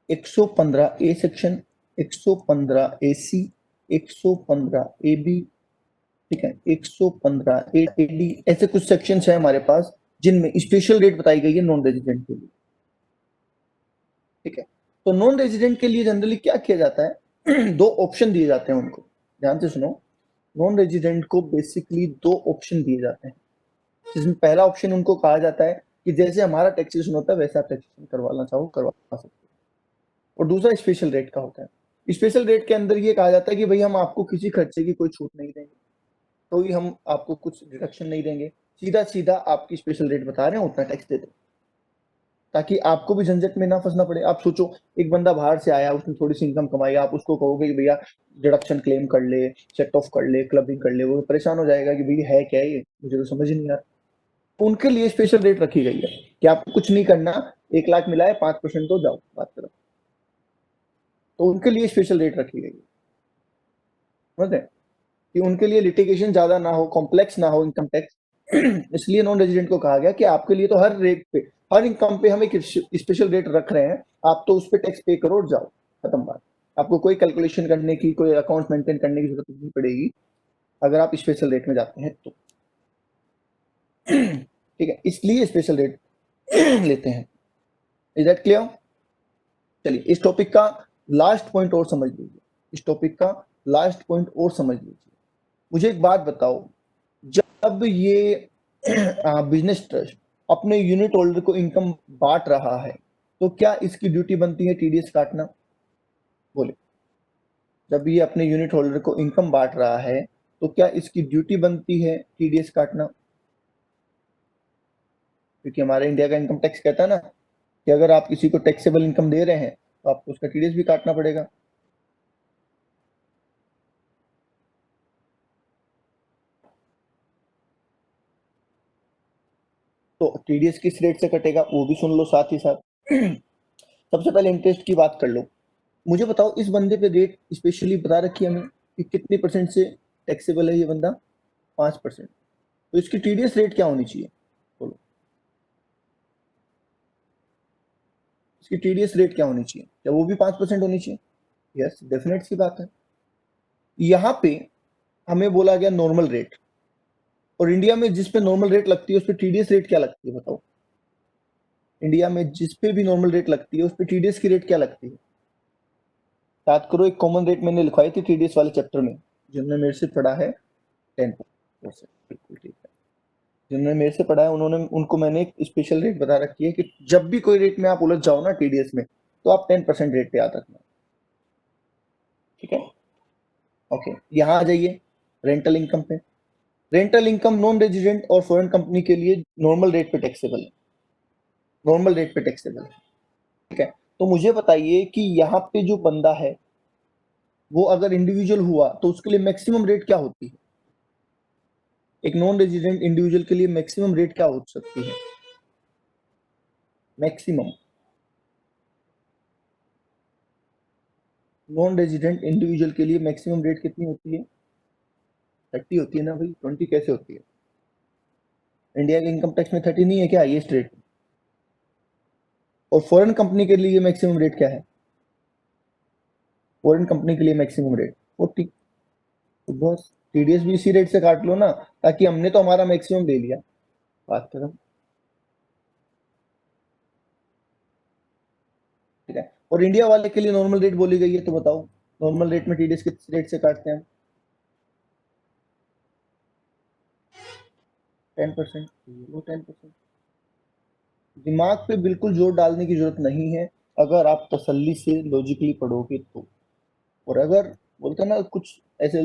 115 A section, 115 A C, 115 A B, ठीक है, 115 ए डी, ऐसे कुछ सेक्शंस हैं हमारे पास जिनमें स्पेशल रेट बताई गई है नॉन रेजिडेंट के लिए, ठीक है। तो नॉन रेजिडेंट के लिए जनरली क्या किया जाता है, दो ऑप्शन दिए जाते हैं उनको, ध्यान से सुनो। नॉन रेजिडेंट को बेसिकली दो ऑप्शन दिए जाते हैं, जिसमें पहला ऑप्शन उनको कहा जाता है कि जैसे हमारा टैक्सेशन होता है वैसा आप टैक्सेशन करवाना चाहो करवा सकते हो, और दूसरा स्पेशल रेट का होता है। स्पेशल रेट के अंदर ये कहा जाता है कि भाई हम आपको किसी खर्चे की कोई छूट नहीं देंगे, तो ही हम आपको कुछ डिडक्शन नहीं देंगे, सीधा सीधा आपकी स्पेशल रेट बता रहे हैं उतना टैक्स दे दो, ताकि आपको भी झंझट में ना फंसना पड़े। आप सोचो एक बंदा बाहर से आया, उसने थोड़ी सी इनकम कमाई, आप उसको कहोगे कि भैया डिडक्शन क्लेम कर ले, सेट ऑफ कर ले, क्लबिंग कर ले, वो परेशान हो जाएगा कि भैया है क्या ये, मुझे तो समझ ही नहीं आ रहा। उनके लिए स्पेशल रेट रखी गई है कि आपको कुछ नहीं करना, 1 लाख मिला है 5% तो जाओ बात करो, तो उनके लिए स्पेशल रेट रखी गई है, समझ रहे हैं? कि उनके लिए लिटिगेशन ज्यादा ना हो, कॉम्प्लेक्स ना हो इनकम टैक्स, इसलिए नॉन रेजिडेंट को कहा गया कि आपके लिए तो हर रेट पे, हर इनकम पे हम एक स्पेशल रेट रख रहे हैं, आप तो उस पर टैक्स पे करो और जाओ, खत्म बात। आपको कोई कैलकुलेशन करने की, कोई अकाउंट मेंटेन करने की जरूरत नहीं पड़ेगी अगर आप स्पेशल रेट में जाते हैं तो, ठीक है, इसलिए स्पेशल रेट लेते हैं। Is that clear? चलिए इस टॉपिक का लास्ट पॉइंट और समझ लीजिए, इस टॉपिक का लास्ट पॉइंट और समझ लीजिए। मुझे एक बात बताओ, जब ये बिजनेस ट्रस्ट अपने यूनिट होल्डर को इनकम बांट रहा है तो क्या इसकी ड्यूटी बनती है टीडीएस काटना? बोले, जब ये अपने यूनिट होल्डर को इनकम बांट रहा है तो क्या इसकी ड्यूटी बनती है टीडीएस काटना? क्योंकि हमारे इंडिया का इनकम टैक्स कहता है ना कि अगर आप किसी को टैक्सेबल इनकम दे रहे हैं तो आपको उसका टीडीएस भी काटना पड़ेगा। तो टीडीएस किस रेट से कटेगा वो भी सुन लो साथ ही साथ। सबसे पहले इंटरेस्ट की बात कर लो। मुझे बताओ इस बंदे पे रेट स्पेशली बता रखी है हमें कि कितने परसेंट से टैक्सेबल है ये बंदा, 5%। तो इसकी टीडीएस रेट क्या होनी चाहिए बोलो, इसकी टीडीएस रेट क्या होनी चाहिए? क्या वो भी 5% होनी चाहिए? यस, डेफिनेट सी बात है। यहाँ पे हमें बोला गया नॉर्मल रेट, और इंडिया में जिस पे नॉर्मल रेट लगती है उस पे टीडीएस रेट क्या लगती है बताओ? इंडिया में जिस पे भी नॉर्मल रेट लगती है उस पे टीडीएस की रेट क्या लगती है? याद करो, एक कॉमन रेट मैंने लिखवाई थी टीडीएस वाले चैप्टर में, जिन्होंने मेरे से पढ़ा है 10%, बिल्कुल ठीक है। जिन्होंने मेरे से पढ़ा है उन्होंने, उनको मैंने एक स्पेशल रेट बता रखी है कि जब भी कोई रेट में आप उलझ जाओ ना टीडीएस में, तो आप 10% रेट पे याद रखना, ठीक है। ओके, यहाँ आ जाइए रेंटल इनकम पे। रेंटल इनकम नॉन रेजिडेंट और फॉरेन कंपनी के लिए नॉर्मल रेट पे टैक्सेबल है, नॉर्मल रेट पे टैक्सेबल है, ठीक है। तो मुझे बताइए कि यहाँ पे जो बंदा है वो अगर इंडिविजुअल हुआ तो उसके लिए मैक्सिमम रेट क्या होती है? एक नॉन रेजिडेंट इंडिविजुअल के लिए मैक्सिमम रेट क्या हो सकती है? मैक्सिमम नॉन रेजिडेंट इंडिविजुअल के लिए मैक्सिमम रेट कितनी होती है? 30 होती है ना भाई, 20 कैसे होती है? इंडिया के इनकम टैक्स में 30 नहीं है क्या हाईएस्ट रेट? और फॉरेन कंपनी के लिए मैक्सिमम रेट क्या है? फॉरेन कंपनी के लिए मैक्सिमम रेट 40। तो बस टीडीएस भी इसी रेट से काट लो ना, ताकि हमने तो हमारा मैक्सिमम ले लिया, बात खत्म, ठीक है। और इंडिया वाले के लिए नॉर्मल रेट बोली गई है, तो बताओ नॉर्मल रेट में टीडीएस किस रेट से काटते हैं? 10%। वो 10%, दिमाग पे बिल्कुल जोर डालने की जरूरत नहीं है अगर आप तसल्ली से लॉजिकली पढ़ोगे तो। और अगर बोलते हैं ना कुछ ऐसे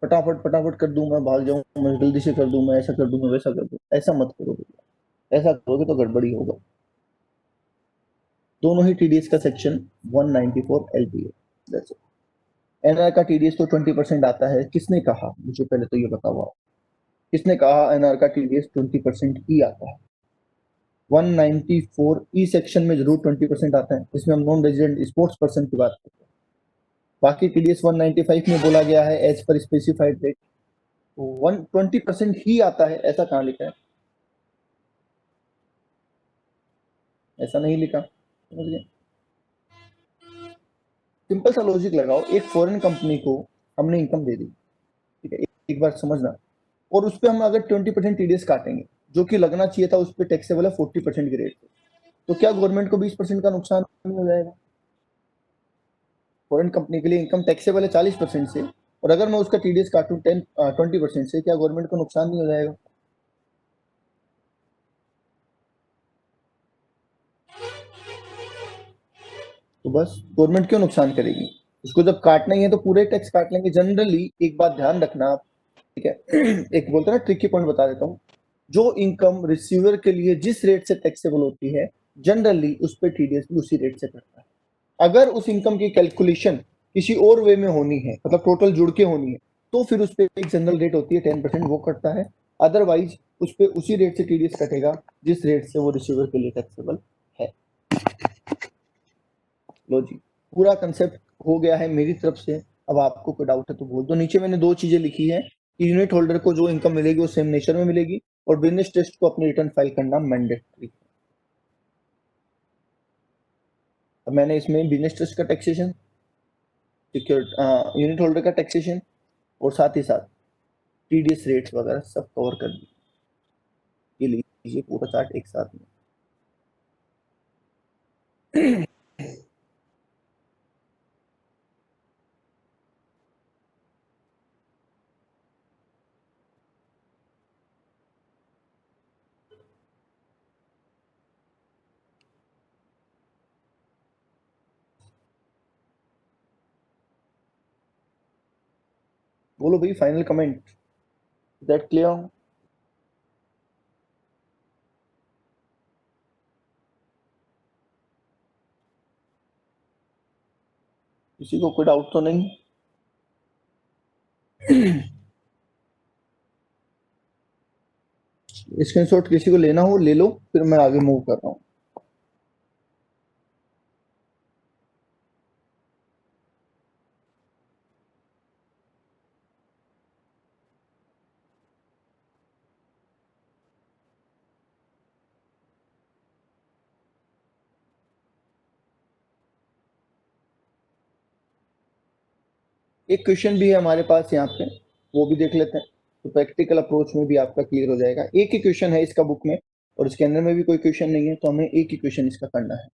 फटाफट फटाफट कर दूं, मैं भाग जाऊं, मैं जल्दी से कर दूं, मैं ऐसा कर दूं, मैं वैसा कर दूं, ऐसा मत करो भैया, ऐसा करोगे तो गड़बड़ी होगा। दोनों ही टीडीएस का section 194 LPA, that's it. NR का टीडीएस तो 20% आता है, किसने कहा मुझे पहले तो ये बताओ आप, किसने कहा एनआर का टीडीएस 20% ही आता है? 194 ई सेक्शन में जरूर 20% आता है, इसमें हम नॉन रेजिडेंट स्पोर्ट्स पर्सन की बात करते हैं। बाकी टीडीएस 195 में बोला गया है एज पर स्पेसिफाइड रेट, 120% ही आता है, ऐसा कहाँ लिखा है? ऐसा नहीं लिखा, समझ गए? सिंपल सा लॉजिक लगाओ, एक फॉरेन कंपनी को हमने इनकम दे दी, ठीक है, एक बार समझना, और उस पर हम अगर 20% टीडीएस काटेंगे, जो कि लगना चाहिए था उस पर टैक्सेबल है 40% के रेट पे, तो क्या गवर्नमेंट को 20% का नुकसान नहीं हो जाएगा? फॉरेन कंपनी के लिए इनकम टैक्सेबल है 40% से, और अगर मैं उसका टीडीएस काटूं 20% से, क्या गवर्नमेंट को नुकसान नहीं हो जाएगा? तो बस गवर्नमेंट क्यों नुकसान करेगी? उसको जब काटना ही है तो पूरे टैक्स काट लेंगे। जनरली एक बात ध्यान रखना आप, ठीक है, एक बोलते हैं ना, ट्रिकी पॉइंट बता देता हूँ। जो इनकम रिसीवर के लिए जिस रेट से टैक्सेबल होती है, जनरली उस पर टीडीएस भी उसी रेट से कटता है। अगर उस इनकम की कैलकुलेशन किसी और वे में होनी है, मतलब टोटल जुड़ के होनी है, तो फिर उस पर एक जनरल रेट होती है 10%, वो कटता है। अदरवाइज उस पर उसी रेट से टीडीएस कटेगा जिस रेट से वो रिसीवर के लिए टैक्सेबल है। लो जी, पूरा कंसेप्ट हो गया है मेरी तरफ से। अब आपको कोई डाउट है तो बोल दो। नीचे मैंने दो चीजें लिखी है कि यूनिट होल्डर को जो इनकम मिलेगी वो सेम नेचर में मिलेगी, और बिजनेस ट्रस्ट को अपनी रिटर्न फाइल करना मैंडेटरी। अब मैंने इसमें बिजनेस ट्रस्ट का टैक्सेशन, सिक्योर यूनिट होल्डर का टैक्सेशन, और साथ ही साथ टीडीएस रेट्स वगैरह सब कवर कर दी। ये लीजिए पूरा चार्ट एक साथ में। बोलो भाई, फाइनल कमेंट, दैट क्लियर? किसी को कोई डाउट तो नहीं? स्क्रीनशॉट किसी को लेना हो ले लो, फिर मैं आगे मूव कर रहा हूँ। एक क्वेश्चन भी है हमारे पास यहाँ पे, वो भी देख लेते हैं, तो प्रैक्टिकल अप्रोच में भी आपका क्लियर हो जाएगा। एक ही क्वेश्चन है इसका बुक में, और इसके अंदर में भी कोई क्वेश्चन नहीं है, तो हमें एक ही क्वेश्चन इसका करना है।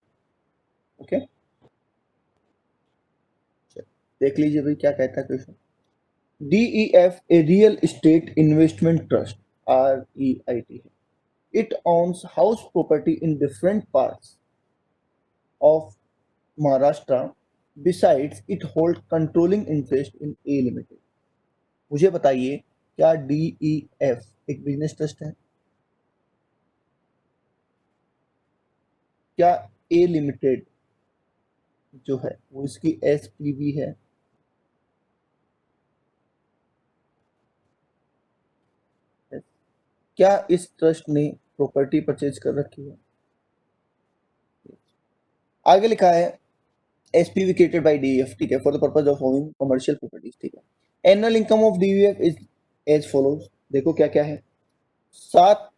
ओके, देख लीजिए भाई क्या कहता है question. DEF a real estate investment trust, REIT, it owns house property in different parts of Maharashtra. Besides, it holds controlling interest in A Limited. मुझे बताइए, क्या DEF एक बिजनेस ट्रस्ट है? क्या A लिमिटेड जो है वो इसकी SPV है? क्या इस ट्रस्ट ने प्रॉपर्टी परचेज कर रखी है? आगे लिखा है SPV created by DEF, ठीक है, for the purpose of owning commercial properties, ठीक है। Annual income of DEF is as follows. देखो क्या क्या है, 7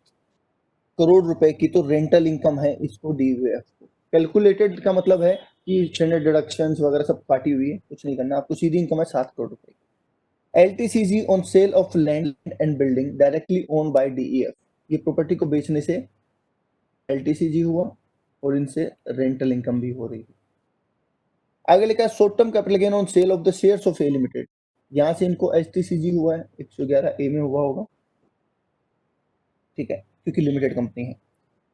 करोड़ रुपए की तो रेंटल इनकम है इसको DEF को। कैलकुलेटेड का मतलब है कि स्टैंडर्ड डिडक्शंस वगैरह सब काटी हुई है, कुछ नहीं करना आपको, सीधी इनकम है 7 करोड़ रुपए। LTCG on sale of land and building directly owned bye DEF, ये प्रॉपर्टी को बेचने से LTCG हुआ, और इनसे रेंटल इनकम भी हो रही है। आगे लिखा है short term capital gain on sale of the shares of A limited, यहां से इनको HTCG हुआ है, 111A में हुआ होगा, ठीक है, क्योंकि लिमिटेड कंपनी है।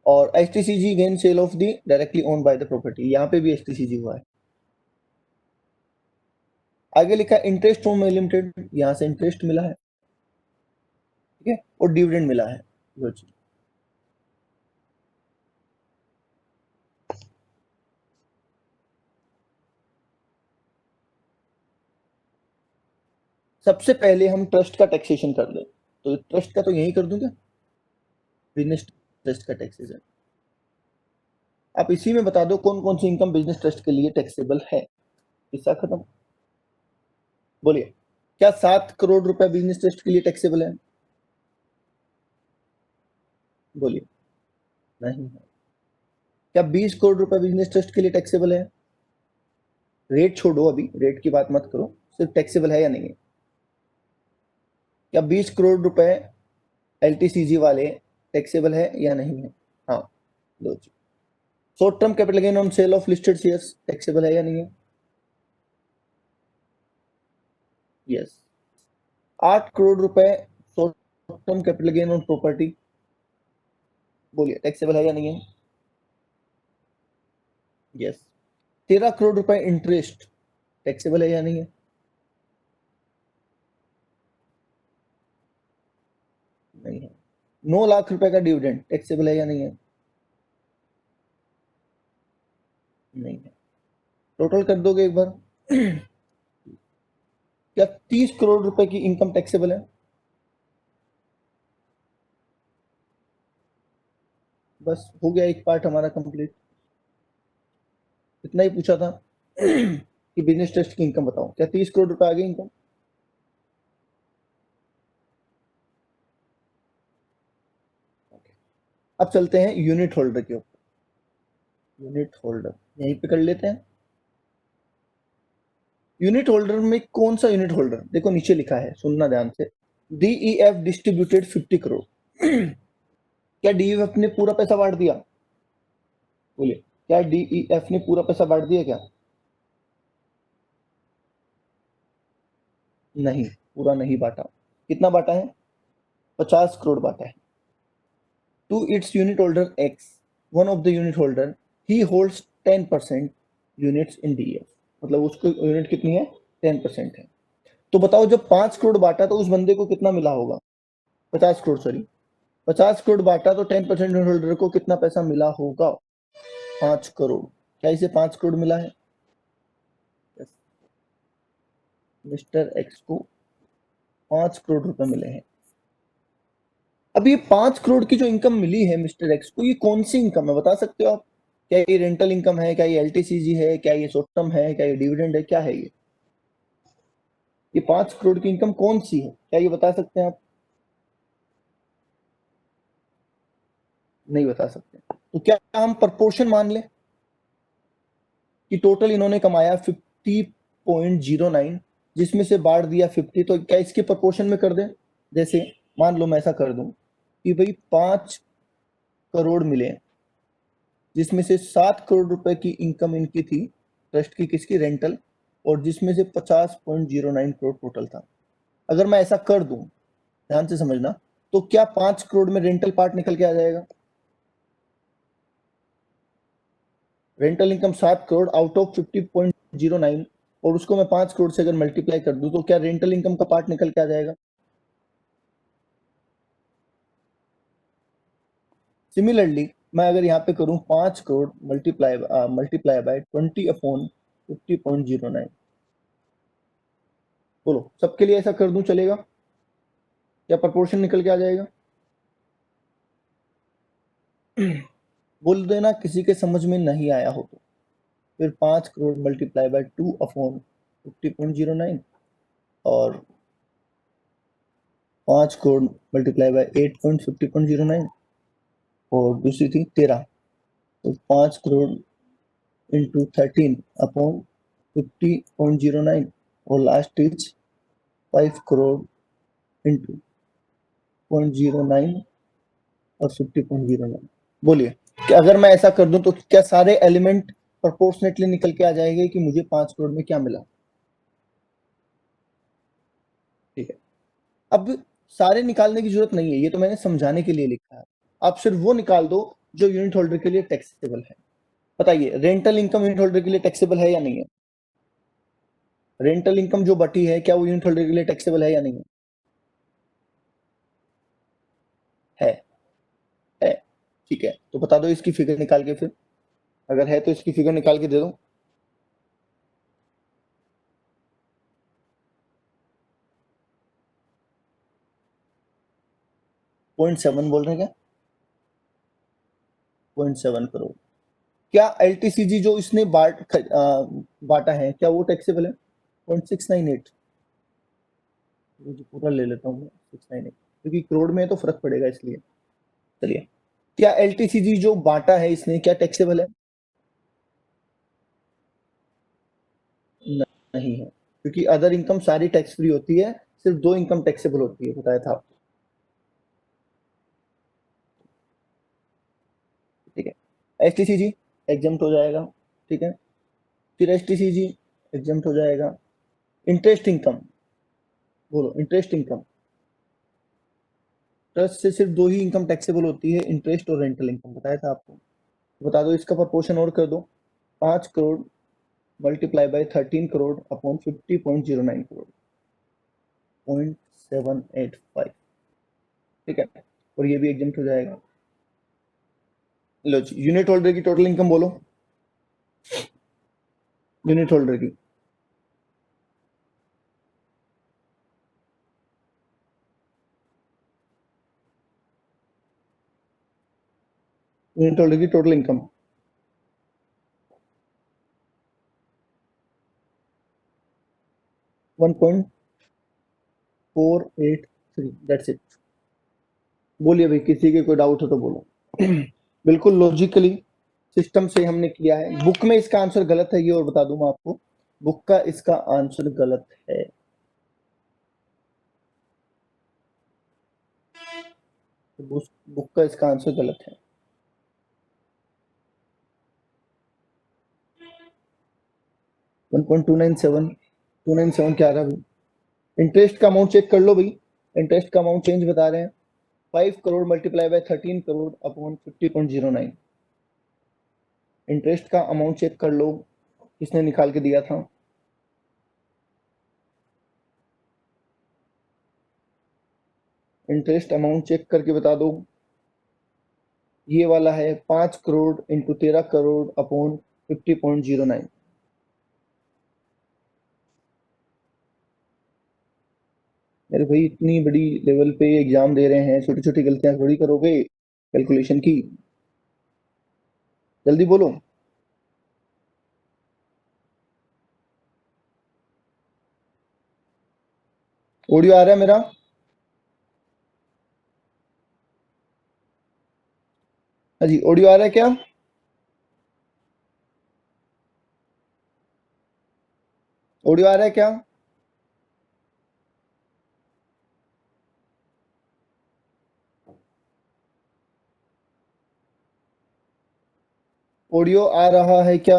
और HTCG gain sale of the directly owned by the property, यहाँ पे भी HTCG हुआ है। आगे लिखा है इंटरेस्ट फ्रॉम ए लिमिटेड, यहाँ से इंटरेस्ट मिला है, ठीक है, और डिविडेंड मिला है। सबसे पहले हम ट्रस्ट का टैक्सेशन कर ले, तो ट्रस्ट का तो यही कर दूं क्या, बिजनेस ट्रस्ट का टैक्सेशन। आप इसी में बता दो कौन कौन सी इनकम बिजनेस ट्रस्ट के लिए टैक्सेबल है। किस्सा खत्म, बोलिए। क्या 7 करोड़ रुपए बिजनेस ट्रस्ट के लिए टैक्सेबल है? बोलिए। नहीं है। क्या 20 करोड़ रुपए बिजनेस ट्रस्ट के लिए टैक्सेबल है? रेट छोड़ो, अभी रेट की बात मत करो, सिर्फ टैक्सेबल है या नहीं है। क्या 20 करोड़ रुपए एलटीसीजी वाले टैक्सेबल है या नहीं है? हाँ, लो जी। Short term capital gain on sale of listed shares taxable है या नहीं है? यस। 8 करोड़ रुपए short term capital gain on property, बोलिए टैक्सेबल है या नहीं है? यस। 13 करोड़ रुपए इंटरेस्ट टैक्सेबल है या नहीं है? नहीं है। 9 लाख रुपए का डिविडेंड टैक्सेबल है या नहीं है? नहीं है। टोटल कर दोगे एक बार? क्या 30 करोड़ रुपए की इनकम टैक्सेबल है? बस हो गया, एक पार्ट हमारा कंप्लीट। इतना ही पूछा था कि बिजनेस ट्रस्ट की इनकम बताओ, क्या 30 करोड़ रुपए आ गई इनकम? अब चलते हैं यूनिट होल्डर के ऊपर। यूनिट होल्डर यहीं पे कर लेते हैं। यूनिट होल्डर में कौन सा यूनिट होल्डर, देखो नीचे लिखा है, सुनना ध्यान से। DEF distributed 50 crore. क्या डीईएफ ने पूरा पैसा बांट दिया? बोलिए, क्या डीईएफ ने पूरा पैसा बांट दिया क्या? नहीं, पूरा नहीं बांटा। कितना बांटा है? 50 करोड़ बांटा है। To its unit holder X, one of the unit holder, he holds 10% units in DEF. मतलब उसको यूनिट कितनी है? 10% है। तो बताओ, जब 5 करोड़ बांटा तो उस बंदे को कितना मिला होगा? 50 करोड़, सॉरी, 50 करोड़ बांटा तो 10% यूनिट होल्डर को कितना पैसा मिला होगा? 5 करोड़। क्या इसे 5 करोड़ मिला है? yes. मिस्टर एक्स को 5 करोड़ रुपए मिले हैं। अब ये 5 करोड़ की जो इनकम मिली है मिस्टर एक्स को, ये कौन सी इनकम है बता सकते हो आप? क्या ये रेंटल इनकम है, क्या ये एलटीसीजी है, क्या ये शॉर्ट टर्म है, क्या ये डिविडेंड है, क्या है ये 5 करोड़ की इनकम कौन सी है, क्या ये बता सकते हैं आप? नहीं बता सकते। तो क्या हम प्रपोर्शन मान लें कि टोटल इन्होंने कमाया 50.09, जिसमें से बांट दिया 50, तो क्या इसके प्रपोर्शन में कर दें? जैसे मान लो मैं ऐसा कर दूं कि भाई 5 करोड़ मिले, जिसमें से 7 करोड़ रुपए की इनकम इनकी थी, ट्रस्ट की, किसकी? रेंटल, और जिसमें से 50.09 करोड़ टोटल था। अगर मैं ऐसा कर दूं, ध्यान से समझना, तो क्या 5 करोड़ में रेंटल पार्ट निकल के आ जाएगा? Rental income 7 crore out of 50.09, और उसको मैं 5 करोड़ से अगर मल्टीप्लाई कर दूं, तो क्या रेंटल इनकम का पार्ट निकल के आ जाएगा? सिमिलरली मैं अगर यहाँ पे करूं 5 करोड़ मल्टीप्लाई बाय 20/50.09, बोलो सबके लिए ऐसा कर दूं चलेगा? क्या प्रोपोर्शन निकल के आ जाएगा? बोल देना किसी के समझ में नहीं आया हो तो। फिर 5 करोड़ मल्टीप्लाई बाय 2/50.09, और 5 करोड़ मल्टीप्लाई बाय 8.50.09, और दूसरी थी 13, तो 5 करोड़ इंटू 13/50.09, और लास्ट इज 5 करोड़ इंटू 0.09 और 50.09। बोलिए कि अगर मैं ऐसा कर दूं तो क्या सारे एलिमेंट प्रोपोर्शनेटली निकल के आ जाएंगे कि मुझे 5 करोड़ में क्या मिला? ठीक है। अब सारे निकालने की जरूरत नहीं है, ये तो मैंने समझाने के लिए लिखा है। आप सिर्फ वो निकाल दो जो यूनिट होल्डर के लिए टैक्सेबल है। बताइए, रेंटल इनकम यूनिट होल्डर के लिए टैक्सेबल है या नहीं है? रेंटल इनकम जो बटी है, क्या वो यूनिट होल्डर के लिए टैक्सेबल है या नहीं है? है। है। ठीक है, तो बता दो इसकी फिगर निकाल के फिर, अगर है तो इसकी फिगर निकाल के दे दो। 0.7 बोल रहे हैं क्या? 0.7 करोड़। क्या एलटीसीजी जो इसने बांटा है, क्या वो टैक्सेबल है? 0.698। मुझे पूरा ले लेता हूँ मैं 698, क्योंकि करोड़ में है तो फर्क पड़ेगा इसलिए। चलिए, क्या एलटीसीजी जो बांटा है इसने क्या टैक्सेबल है? नहीं है, क्योंकि अदर इनकम सारी टैक्स फ्री होती है, सिर्फ दो इनकम टैक्सेबल होती है, बताया था आपको। ठीक है, एसटीसीजी एग्जम्प्ट हो जाएगा। ठीक है, फिर एसटीसीजी एग्जम्प्ट हो जाएगा। इंटरेस्ट इनकम, बोलो इंटरेस्ट इनकम। ट्रस्ट से सिर्फ दो ही इनकम टैक्सेबल होती है, इंटरेस्ट और रेंटल इनकम, बताया था आपको। बता दो इसका प्रपोर्शन और कर दो। 5 crore multiply by 13 crore upon 50.09 crore, 0.785। ठीक है, और ये भी एग्जम्प्ट हो जाएगा। लो जी, यूनिट होल्डर की टोटल इनकम बोलो, यूनिट होल्डर की। यूनिट होल्डर की टोटल इनकम 1.483, दैट्स इट। बोलिए भाई, किसी के कोई डाउट हो तो बोलो। बिल्कुल लॉजिकली सिस्टम से हमने किया है। बुक में इसका आंसर गलत है, ये और बता दूं मैं आपको, बुक का इसका आंसर गलत है। तो बुक का इसका आंसर गलत है। 1.297, 297 क्या आ रहा है भाई? इंटरेस्ट का अमाउंट चेक कर लो भाई, इंटरेस्ट का अमाउंट चेंज बता रहे हैं। 5 crore multiply by 13 crore upon 50.09। Interest का अमाउंट चेक कर लो, किसने निकाल के दिया था? इंटरेस्ट अमाउंट चेक करके बता दो। ये वाला है 5 करोड़ इंटू 13 करोड़ अपॉन 50.09। अरे भाई, इतनी बड़ी लेवल पे एग्जाम दे रहे हैं, छोटी छोटी गलतियां थोड़ी करोगे कैलकुलेशन की। जल्दी बोलो। ऑडियो आ रहा है मेरा? हाँ जी, ऑडियो आ रहा है क्या? ऑडियो आ रहा है क्या? ऑडियो आ रहा है क्या?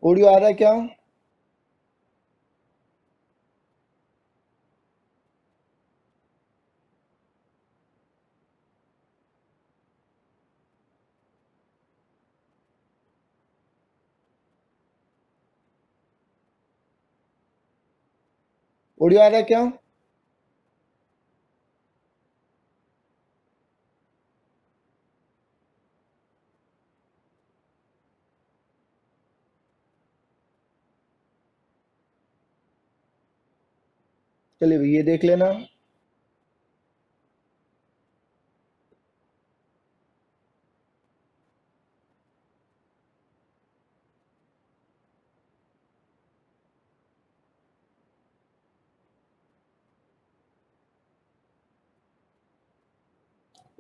ऑडियो आ रहा है क्या? ऑडियो आ रहा है क्या? चलिए भाई, ये देख लेना।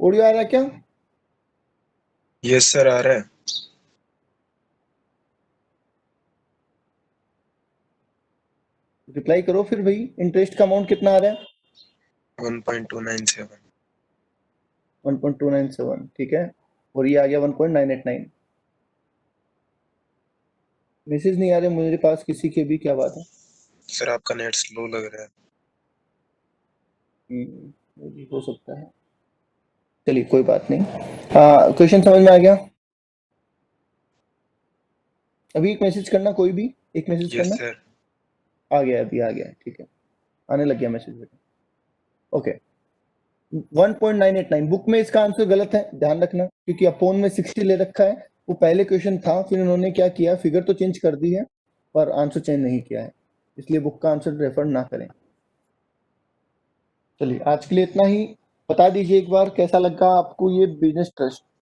ऑडियो आ रहा है क्या? यस सर, आ रहा है। रिप्लाई करो फिर भाई, इंटरेस्ट का अमाउंट कितना आ रहा है? 1.297। 1.297, ठीक है, और ये आ गया 1.989। मैसेज नहीं आ रहे मेरे पास किसी के भी, क्या बात है? सर आपका नेट स्लो लग रहा है। ये भी हो सकता है। चलिए कोई बात नहीं। हाँ, क्वेश्चन समझ में आ गया? अभी एक मैसेज करना, कोई भी एक मैसेज यस करना। सर। आ गया, अभी आ गया, ठीक है, आने लग गया मैसेज। ओके, 1.989 बुक में इसका आंसर गलत है, ध्यान रखना, क्योंकि अपोन में 60 ले रखा है। वो पहले क्वेश्चन था, फिर उन्होंने क्या किया, फिगर तो चेंज कर दी है पर आंसर चेंज नहीं किया है, इसलिए बुक का आंसर रेफर ना करें। चलिए आज के लिए इतना ही। बता दीजिए एक बार कैसा लगा आपको ये बिजनेस ट्रस्ट।